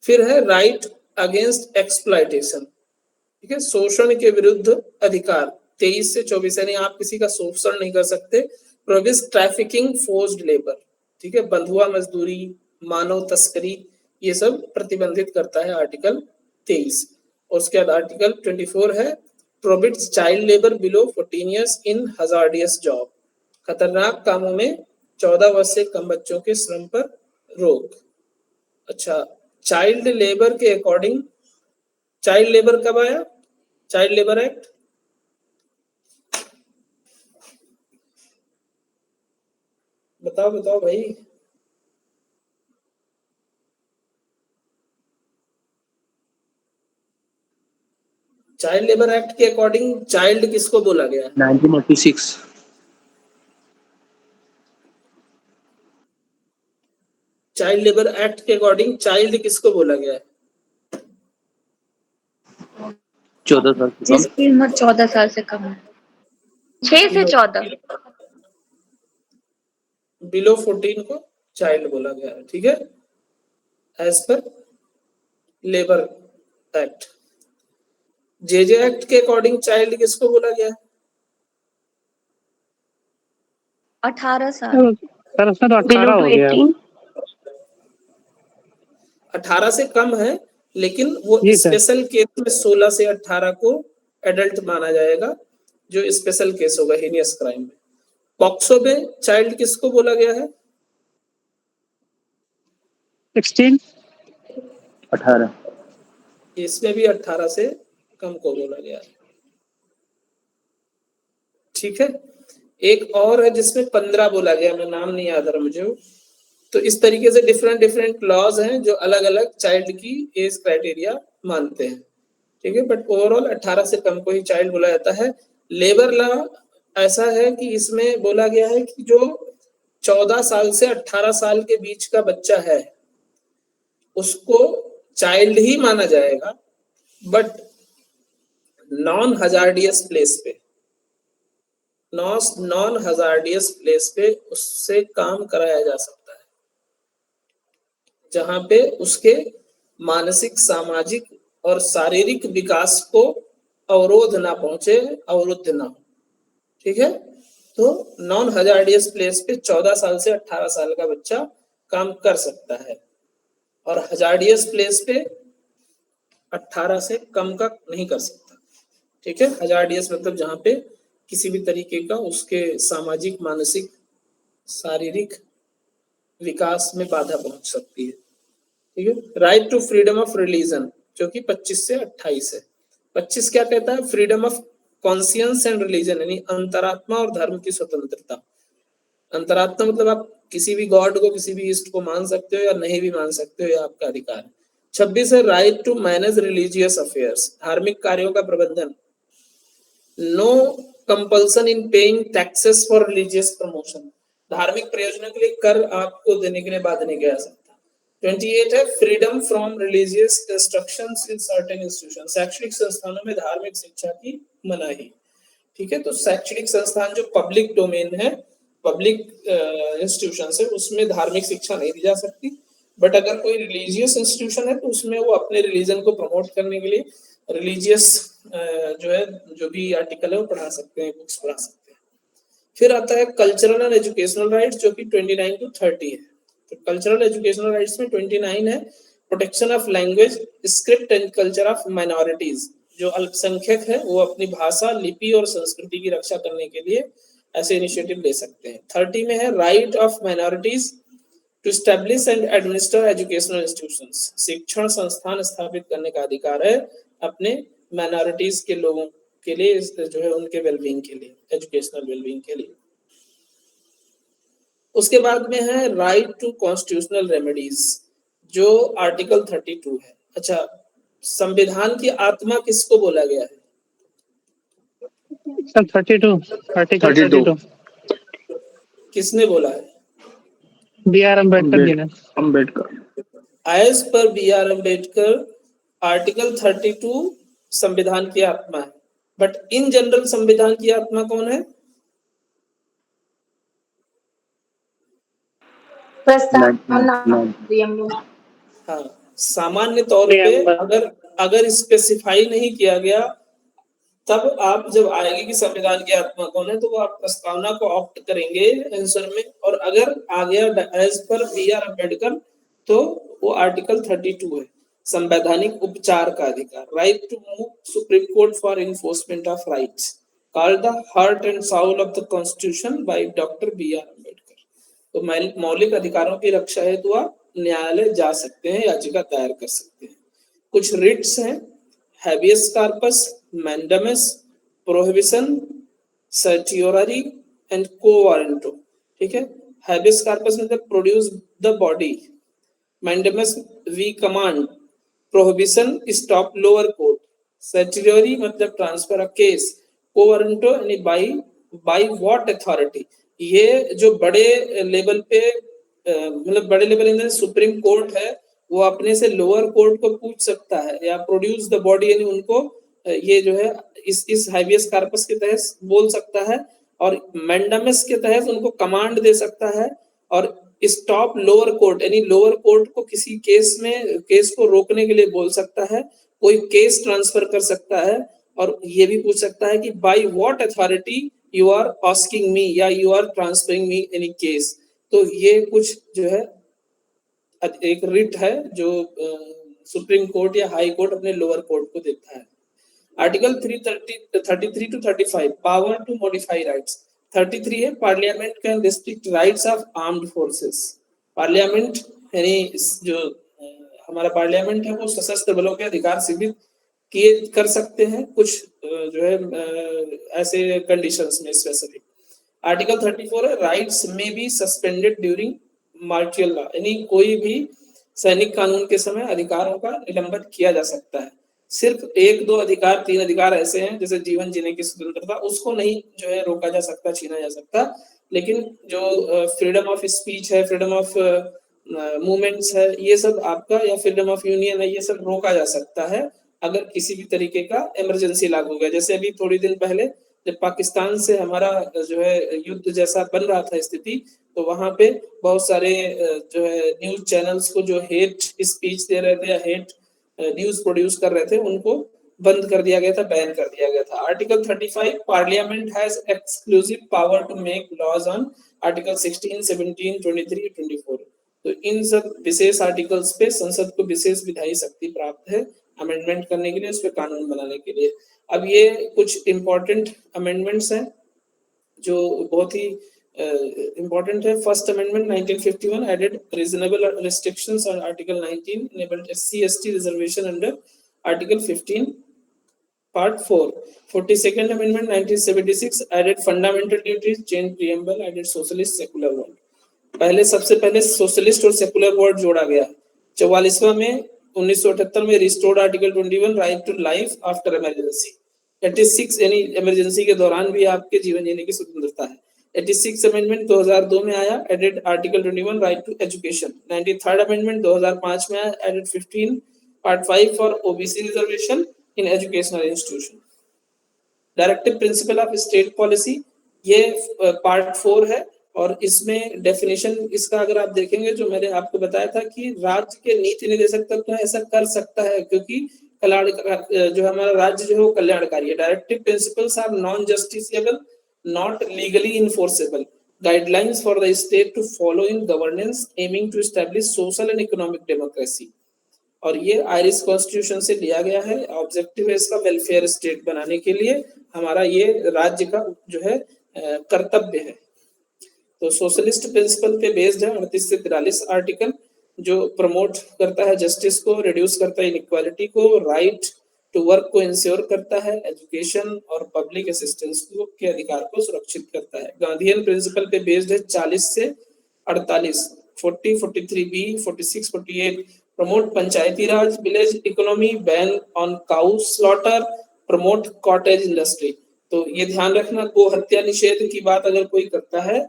फिर है राइट अगेंस्ट एक्सप्लॉयटेशन, ठीक है, शोषण के विरुद्ध अधिकार, 23 से 24, यानी आप किसी का शोषण नहीं कर सकते। प्रोहिबिट्स ट्रैफिकिंग, फोर्स्ड लेबर, ठीक है, बंधुआ मजदूरी, मानव तस्करी, ये सब प्रतिबंधित करता है आर्टिकल 23। और उसके बाद आर्टिकल 24 है prohibits child labour below 14 years in hazardous job, खतरनाक कामों में 14 वर्ष से कम बच्चों के श्रम पर रोक। अच्छा, चाइल्ड लेबर के अकॉर्डिंग, चाइल्ड लेबर कब आया? चाइल्ड लेबर एक्ट बताओ बताओ भाई। चाइल्ड लेबर एक्ट के अकॉर्डिंग चाइल्ड किसको बोला गया है? 1986। चाइल्ड लेबर एक्ट के अकॉर्डिंग चाइल्ड किसको बोला गया है? 14 साल से कम। जिसकी उम्र 14 साल से कम है, 6 से 14। बिलो 14 को चाइल्ड बोला गया है, ठीक है, as per labour act. JJ act के अकॉर्डिंग चाइल्ड किसको बोला गया है? 18 साल। सर उसमें तो 18 हो गया। 18 से कम है, लेकिन वो जी सर। स्पेशल केस में 16 से 18 को एडल्ट माना जाएगा, जो स्पेशल केस होगा हीनियस क्राइम में। पॉक्सो में चाइल्ड किसको बोला गया है? 16। 18। इसमें भी 18 से कम को बोला गया है, ठीक है। एक और है जिसमें 15 बोला गया, मैं नाम नहीं याद आ रहा मुझे। तो इस तरीके से डिफरेंट डिफरेंट लॉज हैं जो अलग अलग चाइल्ड की एज क्राइटेरिया मानते हैं, ठीक है। बट ओवरऑल 18 से कम को ही चाइल्ड बोला जाता है। लेबर लॉ ऐसा है कि इसमें बोला गया है कि जो 14 साल से 18 साल के बीच का बच्चा है उसको चाइल्ड ही माना जाएगा, बट नॉन हजार्डियस प्लेस पे, नॉन हजार्डियस प्लेस पे उससे काम कराया जा सकता है जहां पे उसके मानसिक, सामाजिक और शारीरिक विकास को अवरोध ना पहुंचे, अवरुद्ध ना हो, ठीक है। तो नॉन हजार्डियस प्लेस पे 14 साल से 18 साल का बच्चा काम कर सकता है, और हजार्डियस प्लेस पे 18 से कम का नहीं कर सकता, ठीक है। हजार्डियस मतलब जहां पे किसी भी तरीके का उसके सामाजिक, मानसिक, शारीरिक विकास में बाधा पहुंच सकती है, ठीक है। Right to freedom of religion, जो कि 25 से 28 है। 25 क्या कहता है? Freedom of conscience and religion, यानी अंतरात्मा और धर्म की स्वतंत्रता। अंतरात्मा मतलब आप किसी भी गॉड को, किसी भी ईस्ट को मान सकते हो या नहीं भी मान सकते हो, ये आपका अधिकार है। 26 है right to manage religious affairs, धार्मिक कार्यों का प्रबंधन। No compulsion in paying taxes for religious promotion, धार्मिक प्रयोजनों के लिए कर आपको देने के लिए बाध्य नहीं किया जा सकता। 28 है freedom from religious instructions in certain institution, शैक्षणिक संस्थानों में धार्मिक शिक्षा की मनाही, ठीक है। तो शैक्षणिक संस्थान जो पब्लिक डोमेन है, पब्लिक इंस्टीट्यूशन है, उसमें धार्मिक शिक्षा नहीं दी जा सकती। बट अगर कोई रिलीजियस इंस्टीट्यूशन है तो उसमें वो अपने रिलीजन को प्रमोट करने के लिए रिलीजियस जो है, जो भी आर्टिकल है वो पढ़ा सकते हैं, बुक्स पढ़ा सकते हैं। फिर आता है कल्चरल एंड एजुकेशनल राइट्स, जो कि 29 to 30 है। तो कल्चरल एजुकेशनल राइट्स में 29 है protection of language, script and culture of minorities, जो अल्पसंख्यक है वो अपनी भाषा, लिपि और संस्कृति की रक्षा करने के लिए ऐसे इनिशिएटिव ले सकते हैं। 30 में है right of minorities to establish and administer educational institutions, शिक्षण संस्थान स्थापित करने का अधिकार है अपने माइनॉरिटीज के लोगों के लिए, जो है उनके वेलबींग के लिए, एजुकेशनल वेलबींग के लिए। उसके बाद में है राइट टू कॉन्स्टिट्यूशनल रेमेडीज, जो आर्टिकल 32 है। अच्छा, संविधान की आत्मा किसको बोला गया है? सर 32 आर्टिकल 32 किसने बोला है? B.R. अम्बेडकर जी ने। Ambedkar. As per B.R. Ambedkar article 32 संविधान की आत्मा है, बट इन जनरल संविधान की आत्मा कौन है? हाँ, सामान्य तौर पे अगर स्पेसिफाई नहीं किया गया तब आप जब आएगी कि संविधान की आत्मा कौन है तो वो आप प्रस्तावना को ऑप्ट करेंगे आंसर में, और अगर आ गया एज पर B.R. अम्बेडकर तो वो आर्टिकल 32 है, संवैधानिक उपचार का अधिकार, right to move supreme court for enforcement of rights, called the heart and soul of the constitution by doctor B.R. Ambedkar. तो मौलिक अधिकारों की रक्षा हेतु तो आप न्यायालय जा सकते हैं, याचिका दायर कर सकते हैं। कुछ रिट्स हैं, habeas corpus, mandamus, prohibition, certiorari and quo warranto. ठीक है, हैबियस कॉर्पस मतलब produce the body, mandamus we command, prohibition stop lower court, certiorari मतलब transfer a case, quo warranto यानी बाय व्हाट अथॉरिटी। ये जो बड़े लेवल पे मतलब बड़े लेवल इन सुप्रीम कोर्ट है वो अपने से लोअर कोर्ट को पूछ सकता है, या प्रोड्यूस द बॉडी यानी उनको ये जो है इस हैबियस कॉर्पस के तहत बोल सकता है, और मैंडेमस के तहत उनको कमांड दे सकता है, और स्टॉप लोअर कोर्ट यानी लोअर कोर्ट को किसी केस को रोकने के लिए बोल सकता है, कोई केस ट्रांसफर कर सकता है, और ये भी पूछ सकता है कि by what authority you are asking me या you are transferring me any case. तो ये कुछ जो है एक रिट है जो सुप्रीम कोर्ट या हाई कोर्ट अपने लोअर कोर्ट को देता है। Article 33 to 35 power to modify rights. 33 है parliament can restrict rights of armed forces. Parliament यानी जो हमारा पार्लियामेंट है वो सशस्त्र बलों के अधिकार सीमित किए कर सकते हैं कुछ जो है ऐसे कंडीशंस में स्पेसिफिक। आर्टिकल 34 है राइट्स में बी सस्पेंडेड ड्यूरिंग मार्टियल लॉ, यानी कोई भी सैनिक कानून के समय अधिकारों का निलंबन किया जा सकता है। सिर्फ 1, 2 अधिकार, 3 अधिकार ऐसे हैं जैसे जीवन जीने की स्वतंत्रता, उसको नहीं जो है रोका जा सकता, छीना जा सकता, लेकिन जो फ्रीडम ऑफ स्पीच है, फ्रीडम ऑफ मूवमेंट्स है, ये सब आपका, या फ्रीडम ऑफ यूनियन है, ये सब रोका जा सकता है अगर किसी भी तरीके का इमरजेंसी लागू हो गया। जैसे अभी थोड़ी दिन पहले जब पाकिस्तान से हमारा जो है युद्ध जैसा बन रहा था स्थिति, तो वहां पे बहुत सारे जो है न्यूज चैनल्स को जो हेट स्पीच दे रहे थे या हेट न्यूज प्रोड्यूस कर रहे थे उनको बंद कर दिया गया था, बैन कर दिया गया था। Article 35 parliament has exclusive power to make laws on article 16, 17, 23, 24। तो इन सब विशेष आर्टिकल्स पे संसद को विशेष विधायी शक्ति प्राप्त है अमेंडमेंट करने के लिए, उस पर कानून बनाने के लिए। अब ये कुछ इम्पोर्टेंट अमेंडमेंट्स हैं जो बहुत ही important है। First amendment 1951 added reasonable restrictions on article 19, enabled SC/ST reservation under article 15 part 4। 42nd amendment 1976 added fundamental duties, changed preamble, added socialist secular world। पहले सबसे पहले सोशलिस्ट और सेकुलर वर्ड जोड़ा गया। 44वां में 1978 में restored article 21 right to life after emergency. 86 यानी emergency के दौरान भी आपके जीवन जीने की स्वतंत्रता है। 86 अमेंडमेंट 2002 में आया, added article 21 right to education. 93rd amendment 2005 में आया, added 15 part 5 for OBC reservation in educational institution. Directive principle of state policy, ये पार्ट 4 है, और इसमें डेफिनेशन इसका अगर आप देखेंगे जो मैंने आपको बताया था कि राज्य के नीति निर्देशक तत्व ऐसा कर सकता है क्योंकि जो हमारा राज्य जो है वो कल्याणकारी है। Directive principles are non justiciable, not legally enforceable, guidelines for the state to follow in governance aiming to establish social and economic democracy. और ये आयरिश कॉन्स्टिट्यूशन से लिया गया है। ऑब्जेक्टिव है इसका वेलफेयर स्टेट बनाने के लिए हमारा ये राज्य का जो है कर्तव्य है। तो सोशलिस्ट प्रिंसिपल पे बेस्ड है 38 से 43 आर्टिकल, जो प्रमोट करता है जस्टिस को, रिड्यूस करता है इनइक्वालिटी को, राइट टू वर्क को इंश्योर करता है, एजुकेशन और पब्लिक असिस्टेंस को के अधिकार को सुरक्षित करता है। गांधीयन प्रिंसिपल पे बेस्ड है 40 से 48, 40, 43B, 46, 48 promote Panchayati Raj, village economy, ban on cow slaughter, promote cottage industry. तो ये ध्यान रखना, गो हत्या निषेध की बात अगर कोई करता है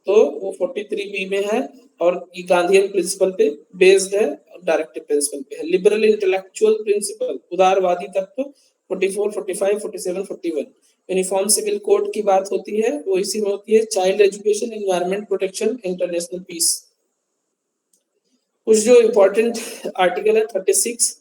तो वो 43B में है और ये गांधीयन प्रिंसिपल पे बेस्ड है, डायरेक्टिव प्रिंसिपल पे है। लिबरल इंटेलेक्चुअल प्रिंसिपल, उदारवादी तत्व 44, 45, 47, 41। यूनिफॉर्म सिविल कोड की बात होती है, वो इसी में होती है, child education, environment protection, international peace. कुछ जो इम्पोर्टेंट आर्टिकल है 36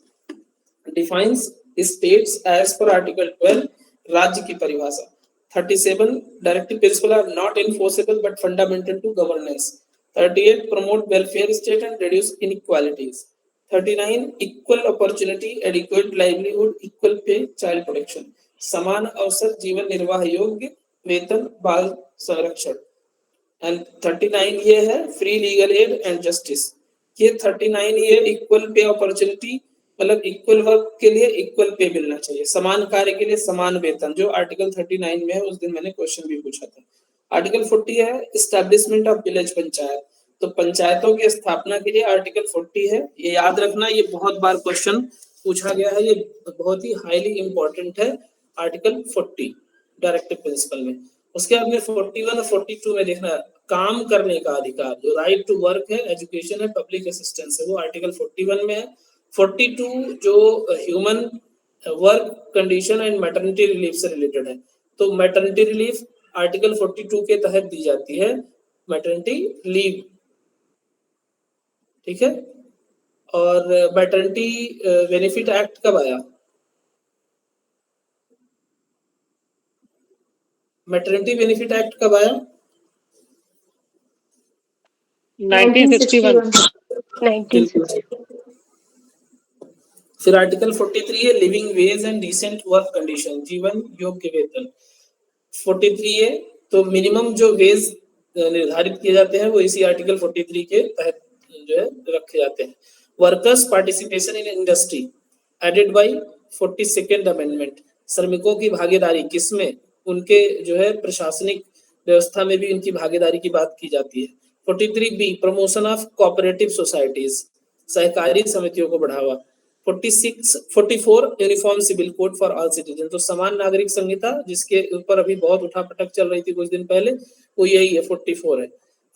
defines states as per article 12, राज्य की परिभाषा। 37 directive principle are not enforceable but fundamental to governance. 38 promote welfare state and reduce inequalities. 39 equal opportunity, adequate livelihood, equal pay, child protection, समान अवसर, जीवन निर्वाह योग्य, वेतन, बाल संरक्षण। एंड 39 ये है free legal aid and justice. ये 39 ये इक्वल पे अपॉर्चुनिटी, मतलब इक्वल वर्क के लिए इक्वल पे मिलना चाहिए, समान कार्य के लिए समान वेतन, जो आर्टिकल 39 में है। उस दिन मैंने क्वेश्चन भी पूछा था। आर्टिकल 40 है एस्टैब्लिशमेंट ऑफ विलेज पंचायत, तो पंचायतों की स्थापना के लिए आर्टिकल 40 है। ये याद रखना, ये बहुत बार क्वेश्चन पूछा गया है, ये बहुत ही हाईली इंपॉर्टेंट है आर्टिकल 40 डायरेक्टिव प्रिंसिपल में। उसके बाद में 41 और 42 में देखना काम करने का अधिकार, जो राइट टू वर्क है, एजुकेशन है, पब्लिक असिस्टेंस है, वो आर्टिकल 41 में है। 42 जो human work condition and maternity relief से रिलेटेड है, तो मैटरनिटी रिलीफ आर्टिकल 42 के तहत दी जाती है, मैटरनिटी लीव, ठीक है। और मैटरनिटी बेनिफिट एक्ट कब आया? मैटरनिटी बेनिफिट एक्ट कब आया? 1961। फिर आर्टिकल 43 है living wage and decent work condition, जीवन योग्य वेतन। 43 है तो मिनिमम जो वेज निर्धारित किए जाते हैं वो इसी आर्टिकल 43 के तहत जो है रखे जाते हैं। Workers participation in industry added by 42nd amendment, श्रमिकों की भागीदारी किसमें? उनके जो है प्रशासनिक व्यवस्था में भी उनकी भागीदारी की बात की जाती है। 43B promotion of cooperative societies, सहकारी समितियों को बढ़ावा। 44 uniform civil code for all citizen, तो समान नागरिक संहिता जिसके ऊपर अभी बहुत उठापटक चल रही थी कुछ दिन पहले, वो यही है, 44 है।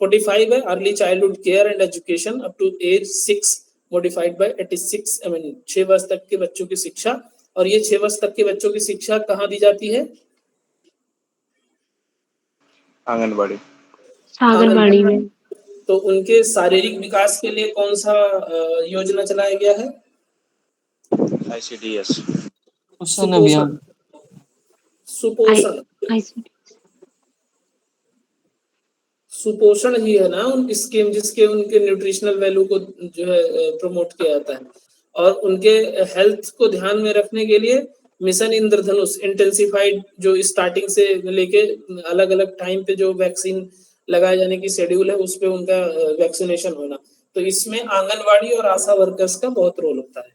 45 है early childhood care and education up to age 6 modified by 86 amendment, 6 वर्ष तक के बच्चों की शिक्षा। और ये 6 वर्ष तक के बच्चों की शिक्षा कहाँ दी जाती है? आंगनबाड़ी। आंगनबाड़ी में। तो उनके शारीरिक विकास के लिए कौन सा योजना चलाया गया है? ICDS। सुपोषण, सुपोषण, सुपोषण ही है ना उन स्कीम जिसके उनके न्यूट्रिशनल वैल्यू को जो है प्रमोट किया जाता है। और उनके हेल्थ को ध्यान में रखने के लिए मिशन इंद्रधनुष इंटेंसिफाइड, जो स्टार्टिंग से लेके अलग अलग टाइम पे जो वैक्सीन लगाए जाने की शेड्यूल है उस पे उनका वैक्सीनेशन होना, तो इसमें आंगनवाड़ी और आशा वर्कर्स का बहुत रोल होता है।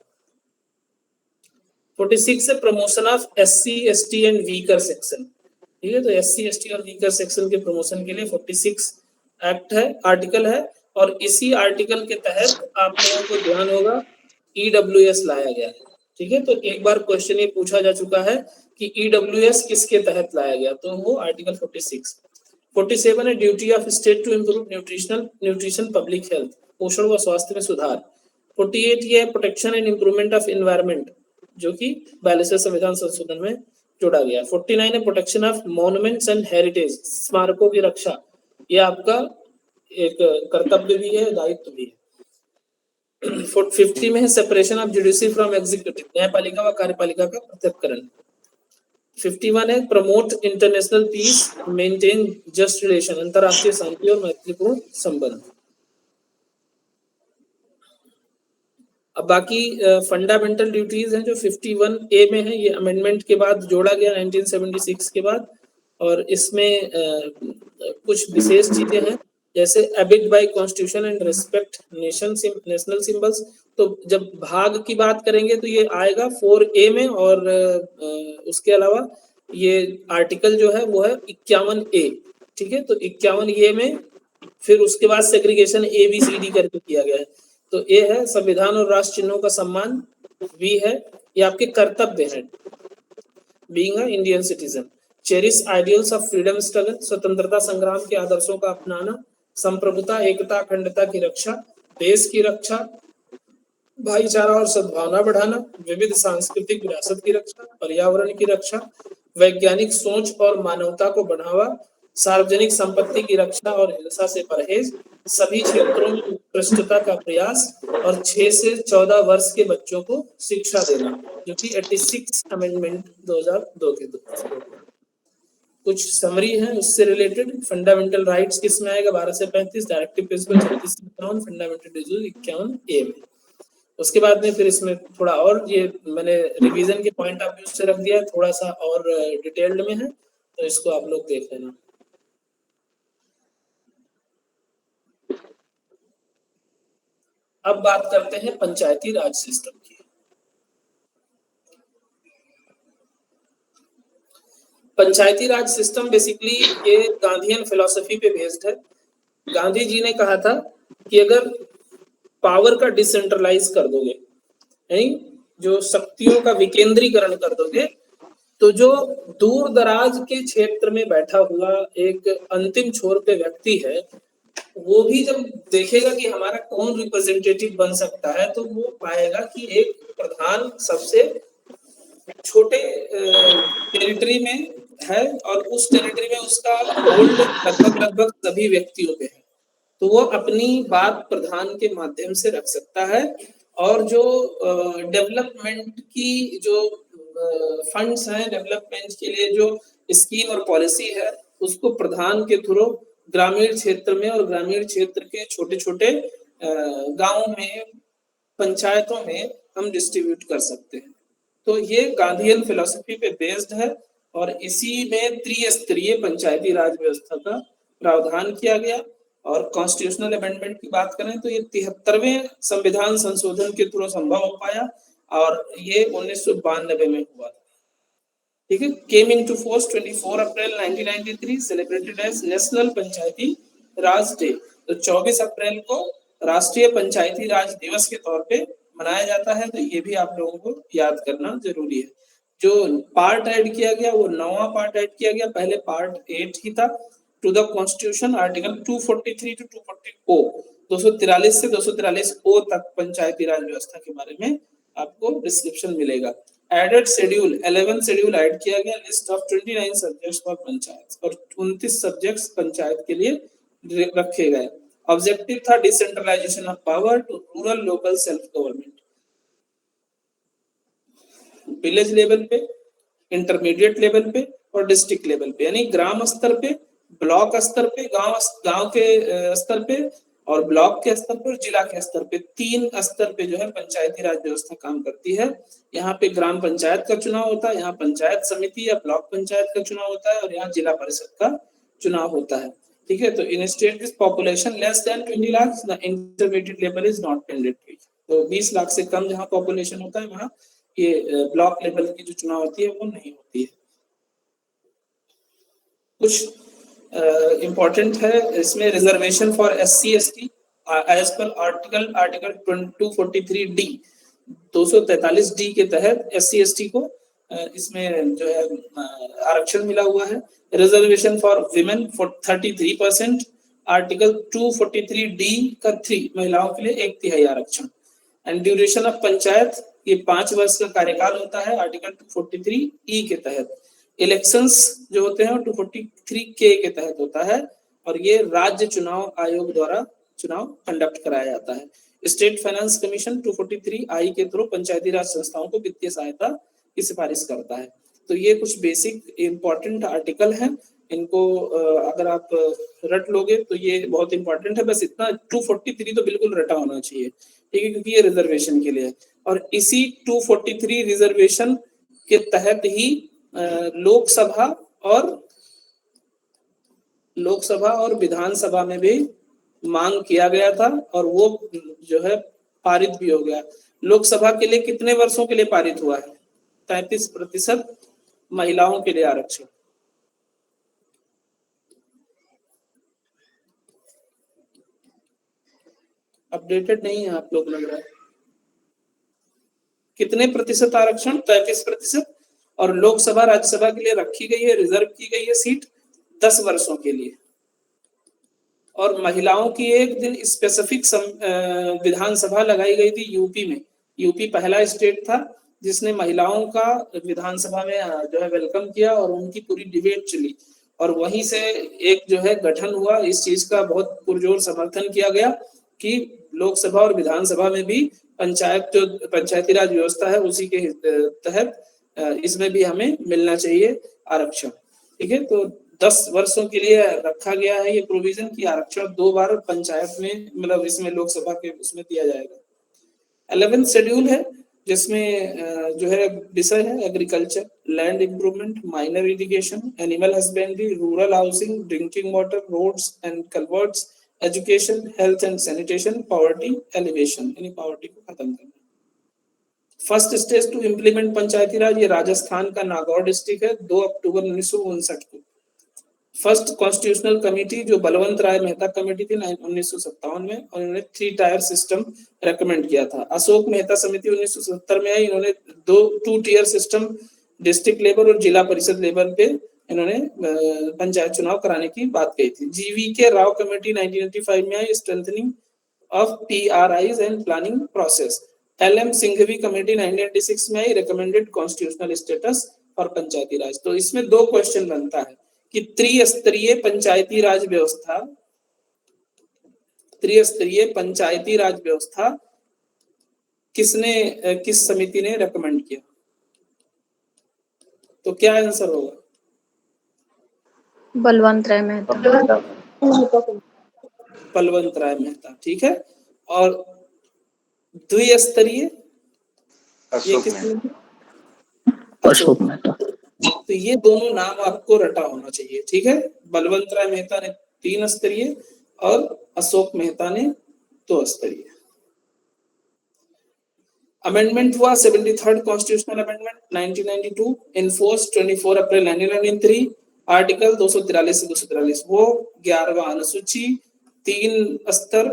46 से promotion of SC, ST and weaker section, ठीक है। तो SC, ST और वीकर सेक्शन के प्रमोशन के लिए 46 एक्ट है, आर्टिकल है। और इसी आर्टिकल के तहत आप लोगों को ध्यान होगा EWS लाया गया है, ठीक है। तो एक बार क्वेश्चन ये पूछा जा चुका है कि EWS किसके तहत लाया गया, तो वो आर्टिकल 46। 47 है duty of state to improve nutrition public health, पोषण व स्वास्थ्य में सुधार। 48 ये protection and improvement of environment, जो कि 42वें संविधान संशोधन में जोड़ा गया। 49 है protection of monuments and heritage, स्मारकों की रक्षा, ये आपका एक कर्तव्य भी है, दायित्व भी है। 50 में है separation of judiciary from executive, न्यायपालिका व कार्यपालिका का पृथक्करण। 51 है promote international peace, maintain just relation, अंतरराष्ट्रीय शांति और मैत्रीपूर्ण संबंध। अब बाकी फंडामेंटल ड्यूटीज हैं जो 51A में है, ये अमेंडमेंट के बाद जोड़ा गया 1976 के बाद। और इसमें कुछ विशेष चीजें हैं, जैसे abide by constitution and respect national symbols. तो जब भाग की बात करेंगे तो ये आएगा 4A में, और उसके अलावा ये आर्टिकल जो है वो है 51A, ठीक है। तो 51A में फिर उसके बाद सेग्रीगेशन ABCD करके किया गया है। तो A है संविधान और राष्ट्र चिन्हों का सम्मान, B है ये आपके कर्तव्य हैं being a Indian citizen, cherish ideals of freedom struggle, स्वतंत्रता संग्राम के आदर्शों का अपनाना, संप्रभुता, एकता, अखंडता की रक्षा, देश की रक्षा, भाईचारा और सद्भावना बढ़ाना, विविध सांस्कृतिक विरासत की रक्षा, पर्यावरण की रक्षा, वैज्ञानिक सोच और मानवता को बढ़ावा, सार्वजनिक संपत्ति की रक्षा और हिंसा से परहेज, सभी क्षेत्रों में उत्कृष्टता का प्रयास और 6 से 14 वर्ष के बच्चों को शिक्षा देना, जो कि 86 अमेंडमेंट 2002 के द्वारा। कुछ समरी है उससे रिलेटेड। फंडामेंटल राइट्स किस में आएगा? 12 से 35, डायरेक्टिव प्रिंसिपल 36 से 51, फंडामेंटल डिजीज 51 ए में। उसके बाद में फिर इसमें थोड़ा और ये मैंने रिवीजन के पॉइंट ऑफ व्यू से रख दिया, थोड़ा सा और डिटेल्ड में है, तो इसको आप लोग देख लेना। अब बात करते हैं पंचायती राज सिस्टम की। पंचायती राज सिस्टम बेसिकली ये गांधीयन फिलॉसफी पे बेस्ड है। गांधी जी ने कहा था कि अगर पावर का डिसेंट्रलाइज कर दोगे, यानी जो शक्तियों का विकेंद्रीकरण कर दोगे, तो जो दूर दराज के क्षेत्र में बैठा हुआ एक अंतिम छोर पे व्यक्ति है, वो भी जब देखेगा कि हमारा कौन रिप्रेजेंटेटिव बन सकता है, तो वो पाएगा कि एक प्रधान सबसे छोटे टेरिटरी में है और उस टेरिटरी में उसका होल्ड लगभग सभी व्यक्तियों पे है, तो वो अपनी बात प्रधान के माध्यम से रख सकता है। और जो डेवलपमेंट की जो फंड्स हैं, डेवलपमेंट के लिए जो स्कीम और पॉलिसी है, उसको प्रधान के थ्रू ग्रामीण क्षेत्र में और ग्रामीण क्षेत्र के छोटे छोटे गांवों में, पंचायतों में हम डिस्ट्रीब्यूट कर सकते हैं। तो ये गांधीयन फिलॉसफी पे बेस्ड है और इसी में त्रिस्तरीय पंचायती राज व्यवस्था का प्रावधान किया गया। और कॉन्स्टिट्यूशनल अमेंडमेंट की बात करें तो ये 73वें संविधान संशोधन के थ्रू संभव हो पाया और ये 1992 में हुआ था। ठीक है, केम इनटू फोर्स 24 अप्रैल 1993, सेलिब्रेटेड एज नेशनल पंचायती राज डे। तो 24 अप्रैल को राष्ट्रीय पंचायती राज दिवस के तौर पे मनाया जाता है, तो ये भी आप लोगों को याद करना जरूरी है। जो पार्ट ऐड किया गया वो 9वां पार्ट ऐड किया गया, पहले पार्ट 8 ही था। To the constitution article 243 to 240 O, 243 से 243 ओ तक पंचायती राज व्यवस्था के बारे में आपको डिस्क्रिप्शन मिलेगा। एडेड शेड्यूल 11 शेड्यूल ऐड किया गया, list of 29 subjects for panchayat, और 29 सब्जेक्ट्स पंचायत के लिए रखे गए। ऑब्जेक्टिव था decentralisation of power to rural local self government, village level पे, इंटरमीडिएट लेवल पे और डिस्ट्रिक्ट लेवल पे, यानी ग्राम स्तर पे, ब्लॉक स्तर पे, गांव के स्तर पे और ब्लॉक के स्तर पर, जिला के स्तर पे, 3 स्तर पे जो है पंचायती राज व्यवस्था काम करती है। यहाँ पे ग्राम पंचायत का चुनाव होता है, यहाँ पंचायत समिति या ब्लॉक पंचायत का चुनाव होता है और यहाँ जिला परिषद का चुनाव होता है। ठीक है, तो इन state with population less than 20 lakh the intermediate level is not mandatory. तो 20 लाख से कम जहाँ पॉपुलेशन होता है वहाँ ये ब्लॉक लेवल की जो चुनाव होती है वो नहीं होती है। कुछ इम्पोर्टेंट है इसमें, reservation for SC ST as per article 243 D 243 D के तहत SC ST को इसमें जो है आरक्षण मिला हुआ है। Reservation for women for 33%, article 243 D का 3 महिलाओं के लिए 1/3 आरक्षण। एंड ड्यूरेशन ऑफ पंचायत, ये 5 वर्ष का कार्यकाल होता है आर्टिकल 243 E के तहत। इलेक्शंस जो होते हैं 243 K के तहत होता है और ये राज्य चुनाव आयोग द्वारा चुनाव कंडक्ट कराया जाता है। स्टेट फाइनेंस कमीशन 243 I के थ्रू पंचायती राज संस्थाओं को वित्तीय सहायता की सिफारिश करता है। तो ये कुछ बेसिक इंपॉर्टेंट आर्टिकल हैं, इनको अगर आप रट लोगे तो ये बहुत इंपॉर्टेंट है। बस इतना 243 तो बिल्कुल रटा होना चाहिए, ठीक है, क्योंकि ये रिजर्वेशन के लिए है। और इसी 243 रिजर्वेशन के तहत ही लोकसभा और विधानसभा में भी मांग किया गया था और वो जो है पारित भी हो गया। लोकसभा के लिए कितने वर्षों के लिए पारित हुआ है? 33% महिलाओं के लिए आरक्षण। अपडेटेड नहीं है आप लोग, लग रहा है। कितने प्रतिशत आरक्षण? 33%। और लोकसभा राज्यसभा के लिए रखी गई है, रिजर्व की गई है सीट 10 वर्षों के लिए। और महिलाओं की एक दिन स्पेसिफिक विधानसभा लगाई गई थी यूपी में। यूपी पहला स्टेट था जिसने महिलाओं का विधानसभा में जो है वेलकम किया और उनकी पूरी डिबेट चली, और वहीं से एक जो है गठन हुआ। इस चीज का बहुत पुरजोर समर्थन किया गया कि लोकसभा और विधानसभा में भी पंचायती राज व्यवस्था है उसी के तहत इसमें भी हमें मिलना चाहिए आरक्षण। ठीक है, तो 10 वर्षों के लिए रखा गया है ये प्रोविजन कि आरक्षण 2 बार पंचायत में, मतलब इसमें लोकसभा के उसमें दिया जाएगा। 11th शेड्यूल है जिसमें जो है विषय है agriculture, land improvement, minor irrigation, animal husbandry, rural housing, drinking water, roads and culverts, education, health and sanitation, poverty elevation, यानी पॉवर्टी को खत्म करना। First stage to implement Panchayati Raj, ये राजस्थान का नागौर डिस्ट्रिक्ट है, 2 अक्टूबर 1959 को। फर्स्ट कॉन्स्टिट्यूशनल कमेटी जो बलवंत राय मेहता कमेटी थी 1957 में, और इन्होंने 3 टायर सिस्टम रेकमेंड किया था। अशोक मेहता समिति 1970 में आई, इन्होंने 2 टियर सिस्टम डिस्ट्रिक्ट लेवल और जिला परिषद लेवल पे इन्होंने पंचायत चुनाव कराने की बात कही थी। जीवीके राव कमेटी 1985 में आई, strengthening of PRIs and planning process. LM Singhvi committee 1986 में आई, recommended constitutional status for Panchayati Raj. तो इसमें 2 क्वेश्चन बनता है कि त्रिस्तरीय पंचायती राज व्यवस्था किस समिति ने रेकमेंड किया? तो क्या आंसर होगा? बलवंत राय मेहता। बलवंत राय मेहता, ठीक है। और द्विस्तरीय अशोक मेहता। अशोक मेहता। तो ये दोनों नाम आपको रटा होना चाहिए, ठीक है। बलवंत राय मेहता ने 3 स्तरीय और अशोक मेहता ने 2 स्तरीय। अमेंडमेंट हुआ 73rd कॉन्स्टिट्यूशनल अमेंडमेंट 1992, इनफोर्स 24 अप्रैल 1993। आर्टिकल 243 से 243 वो 11वां अनुसूची, 3 स्तर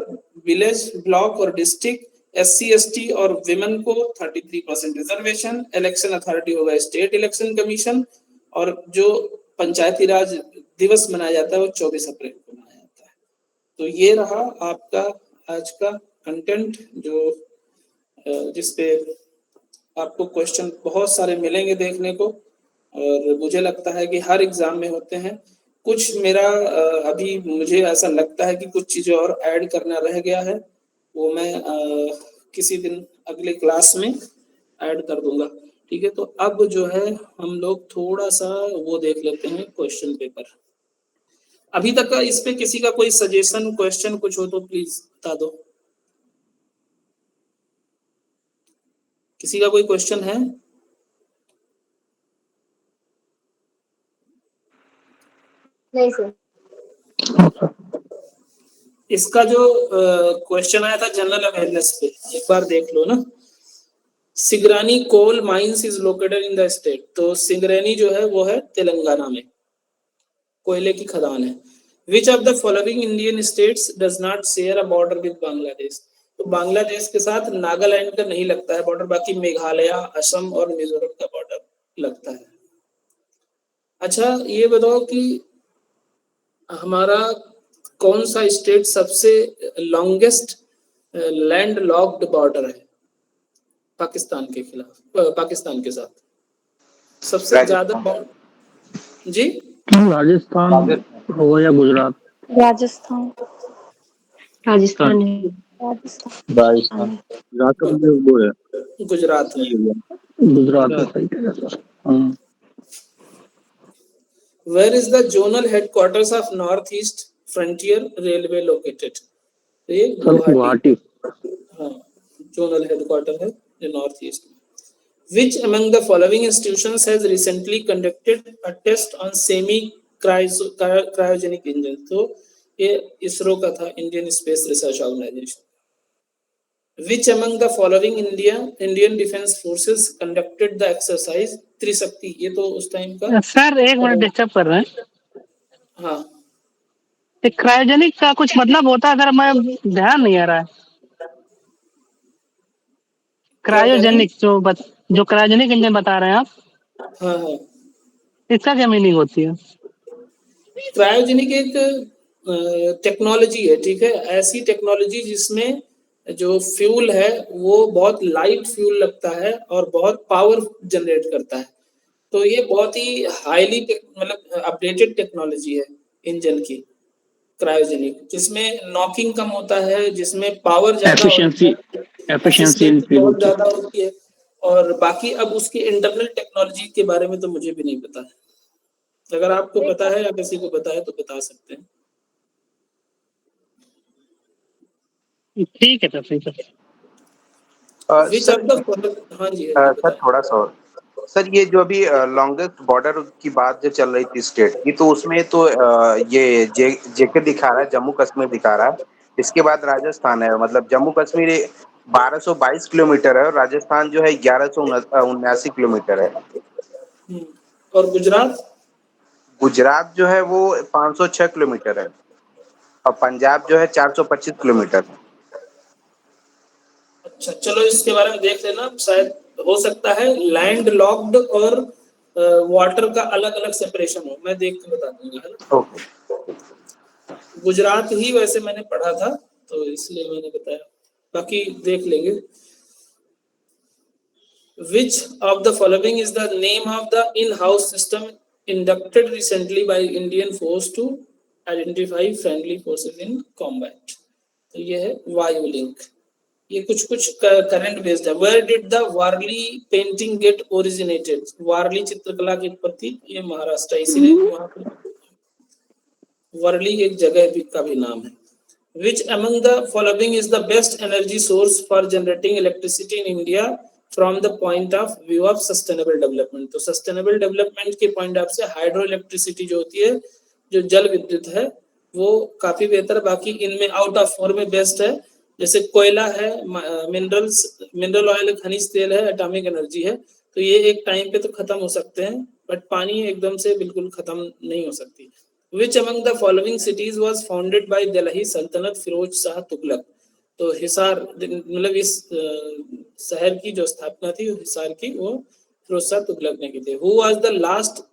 विलेज, ब्लॉक और डिस्ट्रिक्ट, SC ST और विमेन को 33% रिजर्वेशन, इलेक्शन अथॉरिटी होगा स्टेट इलेक्शन कमीशन, और जो पंचायती राज दिवस मनाया जाता है वो 24 अप्रैल को मनाया जाता है। तो ये रहा आपका आज का कंटेंट, जो जिसपे आपको क्वेश्चन बहुत सारे मिलेंगे देखने को, और मुझे लगता है कि हर एग्जाम में होते हैं। कुछ मेरा अभी मुझे ऐसा लगता है कि कुछ चीजें और ऐड करना रह गया है, वो मैं किसी दिन अगले क्लास में ऐड कर दूंगा, ठीक है। तो अब जो है हम लोग थोड़ा सा वो देख लेते हैं क्वेश्चन पेपर। अभी तक का इस पे किसी का कोई सजेशन, क्वेश्चन कुछ हो तो प्लीज बता दो। किसी का कोई क्वेश्चन है? नहीं सर। इसका जो क्वेश्चन आया था जनरल अवेयरनेस पे, एक बार देख लो ना। Singareni coal mines is located in the state, तो सिंगरेनी जो है वो है तेलंगाना में, कोयले की खदान है। Which of the following Indian states does not share a border with Bangladesh, तो बांग्लादेश के साथ नागालैंड का नहीं लगता है बॉर्डर, बाकी मेघालय, असम और मिजोरम का बॉर्डर लगता है। अच्छा ये बताओ कि हमारा कौन सा स्टेट सबसे लॉन्गेस्ट लैंड लॉक्ड बॉर्डर है पाकिस्तान के खिलाफ, पाकिस्तान के साथ सबसे ज्यादा? जी राजस्थान होगा या गुजरात? राजस्थान। राजस्थान है। राजस्थान वो है, गुजरात है। गुजरात है, सही कह रहे हैं। हाँ। Where is the zonal headquarters of North East Frontier Railway located? ये गुवाहाटी। हाँ, zonal headquarter है ये north east. Which among the following institutions has recently conducted a test on semi cryogenic engine? तो ये इसरो का था, Indian Space Research Organisation. Which among the following Indian Defence Forces conducted the exercise त्रिशक्ति? ये तो उस time का। Sir एक minute disturb कर रहे हैं। हाँ, क्रायोजेनिक का कुछ मतलब होता है सर, मैं ध्यान नहीं आ रहा है। क्रायोजेनिक जो क्रायोजेनिक इंजन बता रहे हैं आप, हाँ हाँ, इसका क्या मीनिंग होती है? क्रायोजेनिक एक टेक्नोलॉजी है, ठीक है, ऐसी टेक्नोलॉजी जिसमें जो फ्यूल है वो बहुत लाइट फ्यूल लगता है और बहुत पावर जनरेट करता है। तो ये बहुत ही हाईली मतलब अपडेटेड टेक्नोलॉजी है इंजन की, क्रायोजेनिक, जिसमें नॉकिंग कम होता है, जिसमें पावर ज्यादा एफिशिएंसी एफिशिएंसी इंक्रीज बहुत होती है। ज्यादा होती है। और बाकी अब उसकी इंटरनल टेक्नोलॉजी के बारे में तो मुझे भी नहीं पता है, अगर आपको पता है या किसी को पता है तो बता सकते हैं। ठीक है सर, ठीक है। Which सर of the हाँ जी सर बताएं। थोड़ा सा और। सर ये जो अभी लॉन्गेस्ट बॉर्डर की बात जो चल रही थी स्टेट की, तो उसमें तो ये जेके दिखा रहा है, जम्मू कश्मीर दिखा रहा है। इसके बाद राजस्थान है, मतलब जम्मू कश्मीर 1222 किलोमीटर है और राजस्थान जो है 1179 किलोमीटर है। और गुजरात? गुजरात जो है वो 506 किलोमीटर है और पंजाब जो है 425 किलोमीटर। अच्छा चलो इसके बारे में देख लेना, शायद हो सकता है लैंड लॉक्ड और वाटर का अलग अलग सेपरेशन हो, मैं देख के बता दूंगा, है ना। ओके। गुजरात ही वैसे मैंने पढ़ा था तो इसलिए मैंने बताया, बाकी देख लेंगे। Which of the following is the name of the in-house system inducted recently by Indian force to identify friendly forces in combat? तो ये है वायु लिंक। ये कुछ करंट बेस्ड है। Where did the Warli painting get originated? वारली चित्रकला की उत्पत्ति ये महाराष्ट्र, इसीलिए वहां पे वर्ली एक जगह का भी नाम है। Which among the following is the best energy source for generating electricity in India from the point of view of sustainable development? तो sustainable development के point of से हाइड्रो इलेक्ट्रिसिटी जो होती है, जो जल विद्युत है, वो काफी बेहतर, बाकी इनमें आउट ऑफ 4 में बेस्ट है। जैसे कोयला है, मिनरल ऑयल, खनिज तेल है, एटॉमिक एनर्जी है, तो ये एक टाइम पे तो खत्म हो सकते हैं, बट पानी एकदम से बिल्कुल खत्म नहीं हो सकती। Which among the following cities was founded by Delhi सल्तनत फिरोज शाह तुगलक? तो हिसार, मतलब इस शहर की जो स्थापना थी हिसार की, वो फिरोज शाह तुगलक ने की थी। Who was the last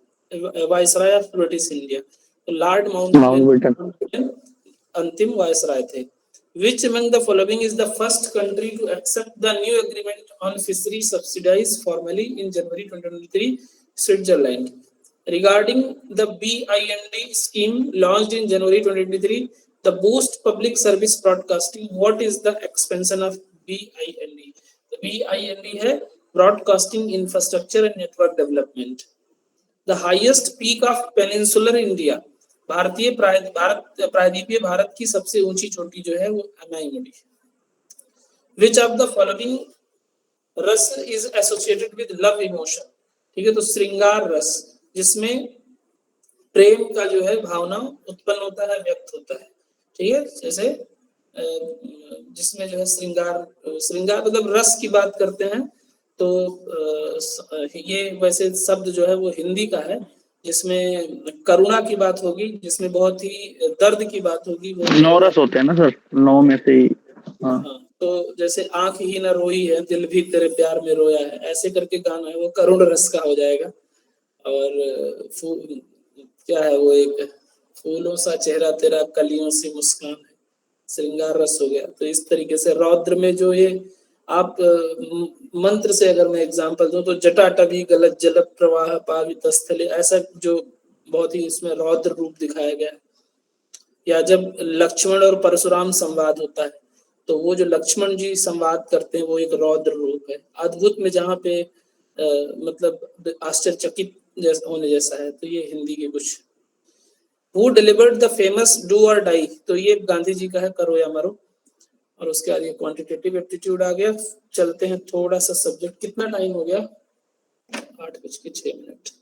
viceroy of British India? तो लॉर्ड माउंटबेटन अंतिम वायसराय थे। Which among the following is the first country to accept the new agreement on fishery subsidies formally in January 2023? Switzerland. Regarding the BIND scheme launched in January 2023, the Boost Public Service Broadcasting, what is the expansion of BIND? The BIND है Broadcasting Infrastructure and Network Development. The highest peak of Peninsular India, भारतीय प्रायद्वीपीय भारत की सबसे ऊंची चोटी जो है वो Anamudi. Which of the following रस is associated with love emotion? ठीक है, तो श्रृंगार रस, जिसमें प्रेम का जो है भावना उत्पन्न होता है, व्यक्त होता है, ठीक है। जैसे जिसमें जो है श्रृंगार मतलब रस की बात करते हैं, तो ये वैसे शब्द जो है वो हिंदी का है, जिसमें करुणा की बात होगी, जिसमें बहुत ही दर्द की बात होगी, वो 9 रस होते हैं ना सर, 9 में से ही। हाँ, तो जैसे आंख ही न रोई है, दिल भी तेरे प्यार में रोया है, ऐसे करके गाना है, वो करुण रस का हो जाएगा। और क्या है वो, एक फूलों सा चेहरा तेरा, कलियों सी मुस्कान है, श्रृंगार रस हो गया। तो इस तरीके से रौद्र में जो ये आप मंत्र से अगर मैं एग्जांपल दूं तो जटाटवी गलत जल प्रवाह पावित स्थले, ऐसा जो बहुत ही इसमें रौद्र रूप दिखाया गया। या जब लक्ष्मण और परशुराम संवाद होता है, तो वो जो लक्ष्मण जी संवाद करते हैं वो एक रौद्र रूप है। अद्भुत में जहाँ पे मतलब आश्चर्यचकित होने जैसा है, तो ये हिंदी के कुछ। Who delivered the famous do or die? तो ये गांधी जी का है, करो या मरो। और उसके बाद ये क्वांटिटेटिव एप्टीट्यूड आ गया। चलते हैं थोड़ा सा सब्जेक्ट, कितना टाइम हो गया? 8:06।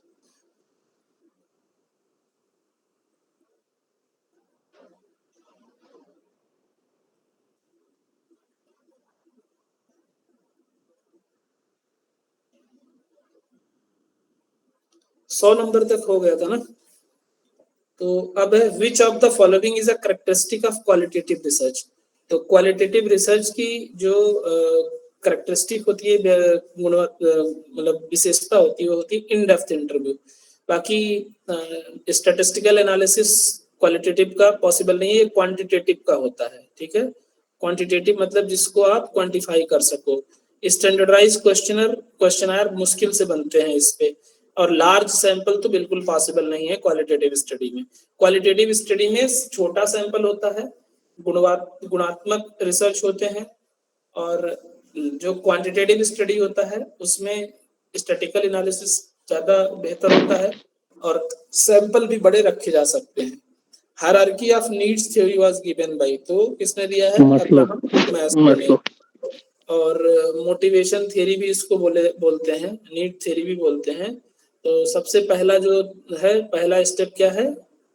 100 नंबर तक हो गया था ना। तो अब है which of the following is a characteristic of qualitative research? तो क्वालिटेटिव रिसर्च की जो करेक्टरिस्टिक होती है, मतलब विशेषता होती है, वो होती है इन डेप्थ इंटरव्यू। बाकी स्टैटिस्टिकल एनालिसिस क्वालिटेटिव का पॉसिबल नहीं है, क्वांटिटेटिव का होता है, ठीक है। क्वांटिटेटिव मतलब जिसको आप क्वांटिफाई कर सको। स्टैंडर्डाइज क्वेश्चनर मुश्किल से बनते हैं इस पे, और लार्ज सैंपल तो बिल्कुल पॉसिबल नहीं है क्वालिटेटिव स्टडी में। क्वालिटेटिव स्टडी में छोटा सैंपल होता है, गुणात्मक रिसर्च होते हैं, और जो क्वांटिटेटिव स्टडी होता है उसमें स्टैटिकल एनालिसिस ज्यादा बेहतर होता है और सैंपल भी बड़े रखे जा सकते हैं। Hierarchy of needs theory was given by, तो किसने दिया है? अब्राहम ने। और मोटिवेशन थ्योरी भी इसको बोलते हैं, नीड थ्योरी भी बोलते हैं। तो सबसे पहला जो है, पहला स्टेप क्या है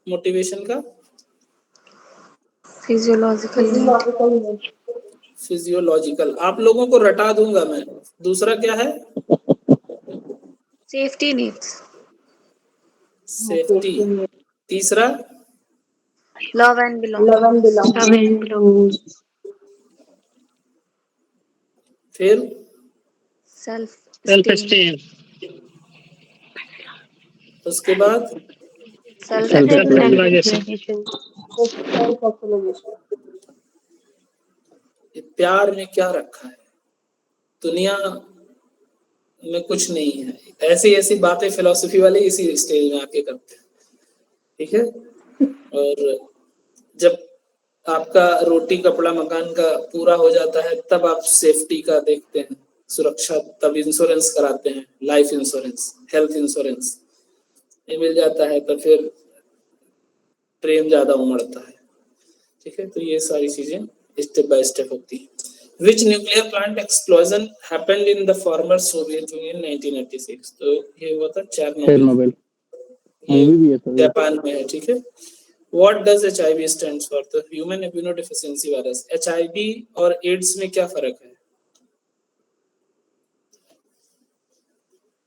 मोटिवेशन का? फिजियोलॉजिकल। आप लोगों को रटा दूंगा मैं। दूसरा क्या है? Safety needs. सेफ्टी। तीसरा लव एंड बिलोंगिंग। फिर सेल्फ एस्टीम। उसके बाद सेल्फ एक्चुअलाइजेशन। प्यार में क्या रखा है? दुनिया में कुछ नहीं है। ऐसी ऐसी बातें फिलॉसफी वाले इसी स्टेज में आके करते हैं, ठीक है। और जब आपका रोटी कपड़ा मकान का पूरा हो जाता है तब आप सेफ्टी का देखते हैं, सुरक्षा, तब इंश्योरेंस कराते हैं, लाइफ इंश्योरेंस, हेल्थ इंश्योरेंस। ये मिल जाता है तो फिर प्रेम ज्यादा उमड़ता है, ठीक है। तो ये सारी चीजें स्टेप बाय स्टेप होती है। Which nuclear plant explosion happened in the former Soviet Union 1986? तो ये हुआ था चेरनोबिल, मूवी भी है तो जापान में है, ठीक है। What does HIV stands for? तो ह्यूमन इम्यूनोडेफिशिएंसी वायरस। HIV और एड्स में क्या फर्क है?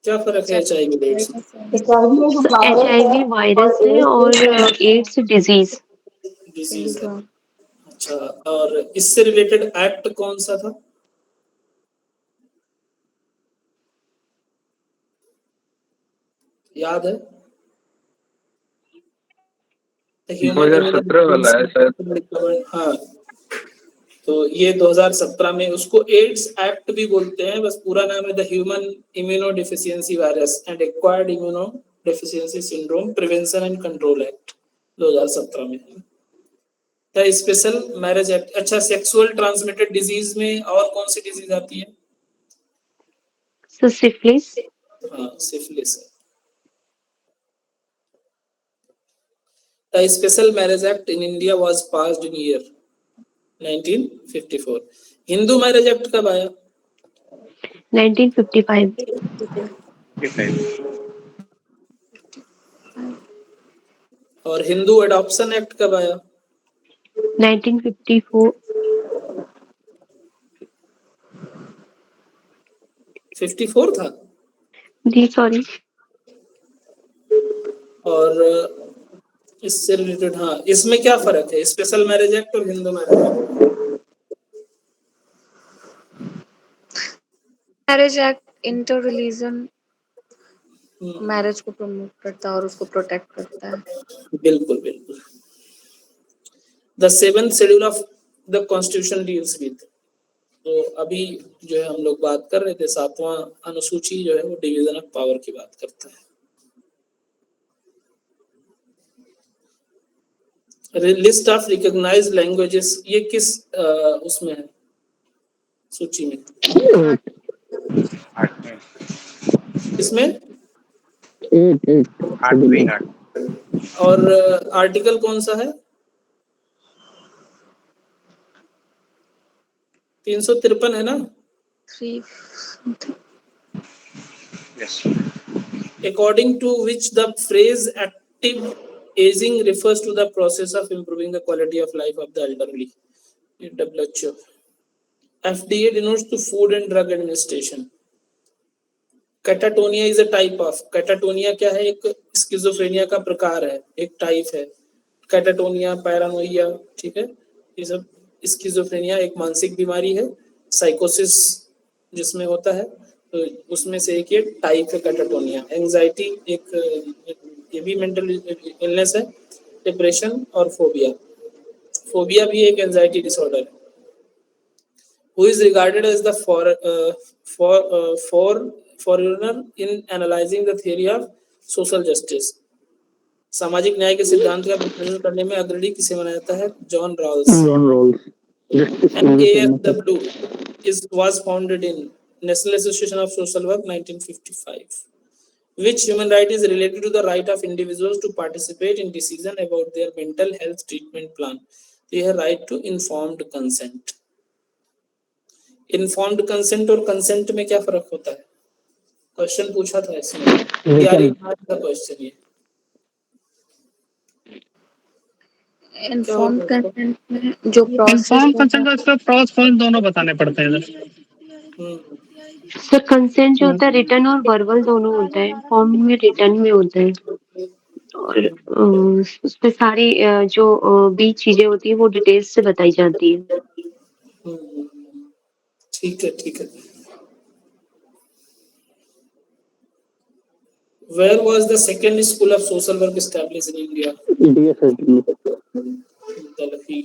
क्या फर्क है HIV और एड्स में? HIV वायरस है और एड्स डिजीज है। अच्छा, और इससे रिलेटेड एक्ट कौन सा था? याद है? 2017 वाला है शायद। हाँ, तो ये 2017 में, उसको एड्स एक्ट भी बोलते हैं, बस पूरा नाम है the human immunodeficiency virus and acquired immunodeficiency syndrome prevention and control act 2017 में। Special marriage act. अच्छा, सेक्सुअल ट्रांसमिटेड डिजीज में और कौन सी डिजीज आती है? सिफिलिस। हाँ, syphilis. The special marriage act in India was passed in year 1954. Hindu marriage act कब आया? 1955। और हिंदू एडॉप्शन एक्ट कब आया? 1954। 54 था जी, सॉरी। और इससे रिलेटेड, हाँ, इसमें क्या फर्क है स्पेशल मैरिज एक्ट और Hindu marriage act? Marriage act inter religion marriage को प्रमोट करता है और उसको प्रोटेक्ट करता है। बिल्कुल बिल्कुल। The 7th schedule of the constitution deals with, तो अभी जो है हम लोग बात कर रहे थे, 7वां अनुसूची जो है वो डिवीजन ऑफ पावर की बात करता है। लिस्ट ऑफ रिकॉग्नाइज्ड लैंग्वेजेस, ये किस उसमें है सूची में? इसमें 8वीं। और आर्टिकल कौन सा है? 353 है ना? According to which the phrase active aging refers to the process of improving the quality of life of the elderly. WHO. FDA denotes to Food and Drug Administration. Catatonia is a type of, catatonia क्या है? एक schizophrenia का प्रकार है, एक type है catatonia, paranoia, ठीक है। ये सब स्किज़ोफ्रेनिया एक मानसिक बीमारी है। साइकोसिस जिसमें होता है, तो उसमें से एक ये टाइप है कैटाटोनिया। एंजाइटी ये भी मेंटल इलनेस है। डिप्रेशन और फोबिया, फोबिया भी एक एंजाइटी डिसऑर्डर है। Who is regarded as the forerunner in analyzing the theory of social justice? सामाजिक न्याय के सिद्धांत का विश्लेषण करने में अग्रणी किसे माना जाता है? John Rawls. John Rawls. NASW was founded in National Association of Social Work 1955. Which human right is related to the right of individuals to participate in decision about their mental health treatment plan? They have right to informed consent. Informed consent और consent में क्या फर्क होता है? Question पूछा था इसमें, question ये इन्फॉर्म्ड कंसेंट में जो इन्फॉर्म कंसेंट का इसका प्रोस कॉन्स दोनों बताने पड़ते हैं। सर कंसेंट जो होता है रिटर्न और वर्बल दोनों होता है, फॉर्म में रिटर्न में होता है, और उसमें सारी जो भी चीजें होती है वो डिटेल्स से बताई जाती है। ठीक है, ठीक है। Where was the second school of social work established in India? Delhi.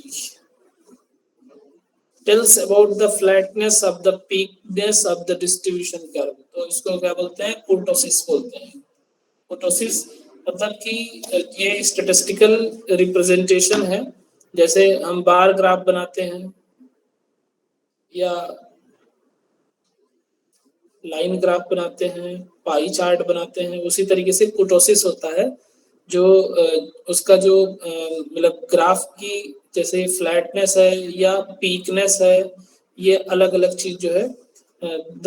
Tells about the flatness of the peakness of the distribution curve. तो इसको क्या बोलते हैं? कुर्टोसिस बोलते हैं। कुर्टोसिस मतलब कि ये स्टैटिस्टिकल रिप्रेजेंटेशन है, जैसे हम बार ग्राफ बनाते हैं या लाइन ग्राफ बनाते हैं, पाई चार्ट बनाते हैं, उसी तरीके से कुर्टोसिस होता है, जो उसका जो मतलब ग्राफ की जैसे फ्लैटनेस है या पीकनेस है, ये अलग अलग चीज जो है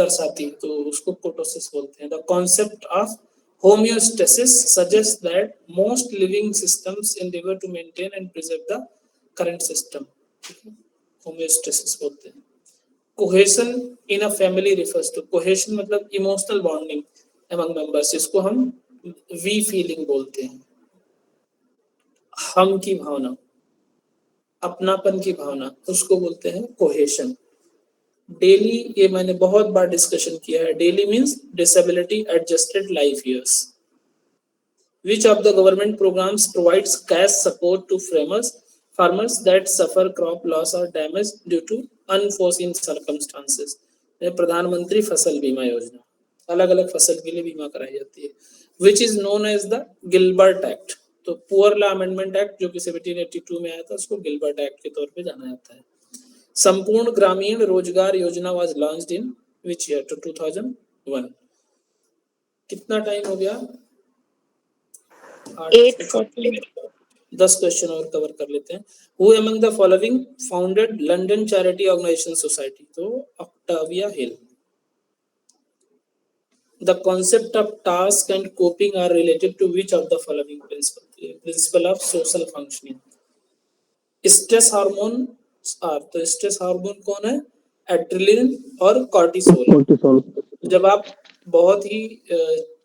दर्शाती है, तो उसको कुर्टोसिस बोलते हैं। The concept of homeostasis suggest that most living systems endeavour to maintain and preserve the current system. Homeostasis बोलते हैं। Cohesion in a family refers to, cohesion मतलब इमोशनल बॉन्डिंग अमंग मेंबर्स, इसको हम वी फीलिंग बोलते हैं। हम की भावना, अपनापन की भावना, उसको बोलते हैं कोहेशन। डेली, ये मैंने बहुत बार डिस्कशन किया है, daily means disability adjusted life years. Which of the government programs provides cash support to farmers that suffer crop loss or damage due to unforeseen circumstances? प्रधानमंत्री फसल बीमा योजना, अलग अलग फसल के लिए बीमा कराई जाती है। Which is known as the Gilbert Act, तो पुअर लॉ अमेंडमेंट एक्ट जो कि 1782 में आया था, उसको गिलबर्ट एक्ट के तौर पे जाना जाता है। संपूर्ण ग्रामीण रोजगार योजना was launched in which year? 2001। कितना टाइम हो गया? 10 क्वेश्चन और कवर कर लेते हैं। Who among the following founded London Charity Organization Society? तो Octavia hill. The concept of task and coping are related to which of the following principle of social functioning? Stress hormone are, तो stress hormone कौन है? Adrenaline और cortisol. जब आप बहुत ही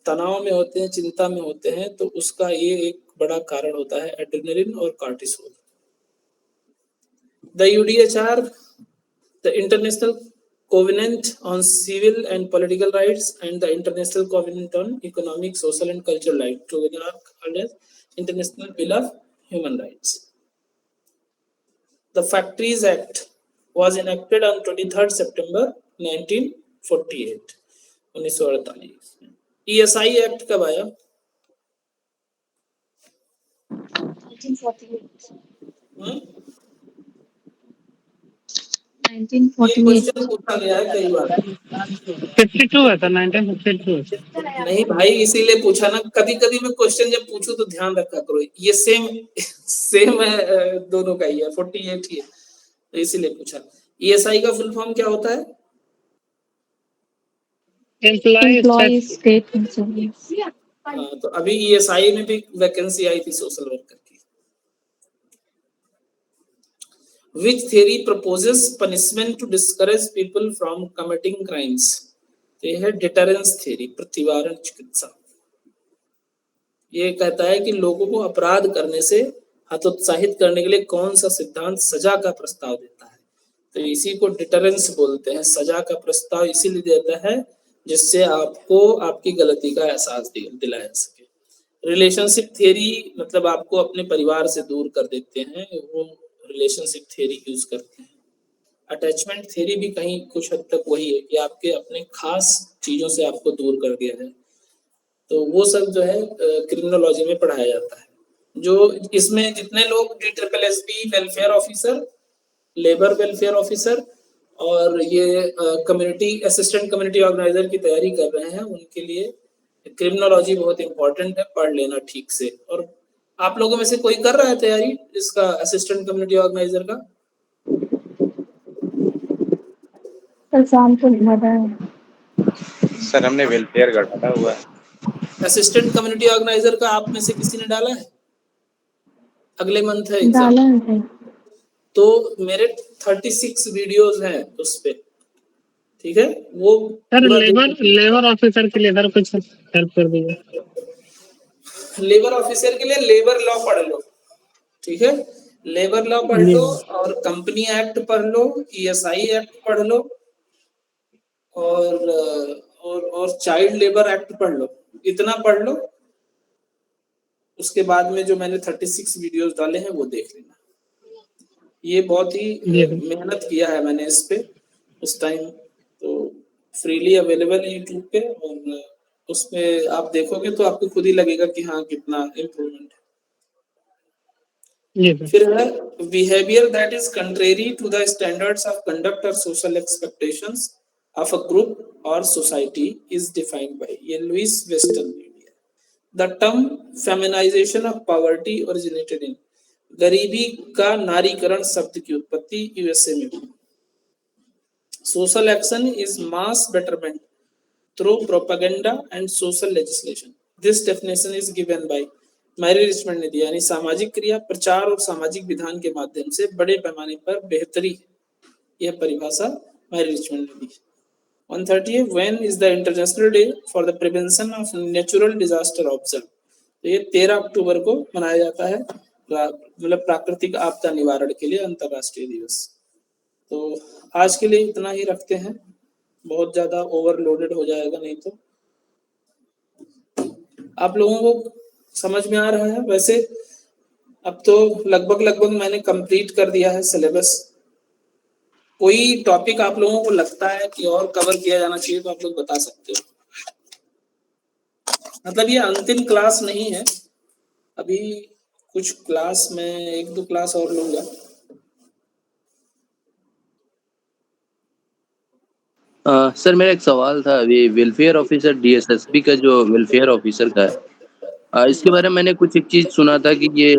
तनाव में होते हैं, चिंता में होते हैं, तो उसका ये एक बड़ा कारण होता है एड्रेनलिन और cortisol. The UDHR, the International Covenant on Civil and Political Rights, and the International Covenant on Economic, Social and Cultural Rights, together are called as International Bill of Human Rights. The Factories Act was enacted on 23rd September 1948, 1948। ESI Act कब आया? 1948। Question पूछा गया है कई बार। 52 है, 1952। नहीं भाई, इसीलिए पूछा ना, कभी कभी मैं क्वेश्चन जब पूछूं तो ध्यान रखा करो, ये सेम है, दोनों का ही है, 48 ही है, तो इसीलिए पूछा। ESI का फुल फॉर्म क्या होता है? Employ state insurance. हाँ, तो अभी ESI में भी वैकेंसी आई थी सोशल वर्कर की। Which theory proposes punishment to discourage people from committing crimes? तो ये है डिटरेंस थ्योरी, प्रतिवारण चिकित्सा। ये कहता है कि लोगों को अपराध करने से हतोत्साहित करने के लिए कौन सा सिद्धांत सजा का प्रस्ताव देता है? तो इसी को डिटरेंस बोलते हैं। सजा का प्रस्ताव इसीलिए देता है जिससे आपको आपकी गलती का एहसास दिलाया जा सके। रिलेशनशिप थ्योरी मतलब आपको अपने परिवार से दूर कर देते हैं, वो रिलेशनशिप थ्योरी यूज करते हैं। अटैचमेंट थ्योरी भी कहीं कुछ हद तक वही है कि आपके अपने खास चीजों से आपको दूर कर दिया जाए। तो वो सब जो है क्रिमिनोलॉजी में पढ़ाया जाता है। जो इसमें जितने लोग DSSP welfare officer, labour welfare officer और ये कम्युनिटी असिस्टेंट कम्युनिटी ऑर्गेनाइजर की तैयारी कर रहे हैं, उनके लिए क्रिमिनोलॉजी बहुत इंपॉर्टेंट है, पढ़ लेना ठीक से। और आप लोगों में से कोई कर रहा है तैयारी इसका असिस्टेंट कम्युनिटी ऑर्गेनाइजर का? एग्जाम तो नहीं भरा है सर हमने वेलफेयर का डाला हुआ है। असिस्टेंट कम्युनिटी ऑर्गेनाइजर का आप में से किसी ने डाला है? अगले मंथ है एग्जाम। डाला है तो मेरे 36 वीडियोस हैं उस पे, ठीक है? वो सर पूरा लेबर ऑफिसर के लिए सर कुछ हेल्प कर दीजिए। लेबर ऑफिसर के लिए लेबर लॉ पढ़ लो, ठीक है? लेबर लॉ पढ़ लो और कंपनी एक्ट पढ़ लो, ESI एक्ट पढ़ लो और चाइल्ड लेबर एक्ट पढ़ लो। इतना पढ़ लो, उसके बाद में जो मैंने 36 वीडियोस डाले हैं वो देख लेना। ये बहुत ही मेहनत किया है मैंने इस पे उस टाइम, तो फ्रीली अवेलेबल है यूट्यूब पे, और उसमें आप देखोगे तो आपको खुद ही लगेगा कि हाँ कितना इम्प्रूवमेंट है। फिर है behaviour that is contrary to the standards of conduct और social expectations of a group और सोसाइटी इज डिफाइंड बाय, ये लुइस वेस्टन ने दिया। The term feminisation of poverty originated in, गरीबी का नारीकरण शब्द की उत्पत्ति USA में हुई। Social action is mass betterment through propaganda and social legislation, this definition is given by Mary Richmond ने दिया, यानी सामाजिक क्रिया, प्रचार और सामाजिक विधान के माध्यम से बड़े पैमाने पर बेहतरी, यह परिभाषा मैरी रिचमंड ने दी। 130 when is the international day for the prevention of natural disaster observe, तो ये 13 अक्टूबर को मनाया जाता है, मतलब प्राकृतिक आपदा निवारण के लिए अंतरराष्ट्रीय दिवस। तो आज के लिए इतना ही रखते हैं, बहुत ज्यादा ओवरलोडेड हो जाएगा नहीं तो। आप लोगों को समझ में आ रहा है? वैसे अब तो लगभग मैंने कंप्लीट कर दिया है सिलेबस। कोई टॉपिक आप लोगों को लगता है कि और कवर किया जाना चाहिए तो आप लोग बता सकते हो। मतलब ये अंतिम क्लास नहीं है, अभी कुछ क्लास में 1-2 क्लास और लूंगा। सर मेरा एक सवाल था, अभी वेलफेयर ऑफिसर DSSP का जो वेलफेयर ऑफिसर का है, इसके बारे में मैंने कुछ एक चीज सुना था कि ये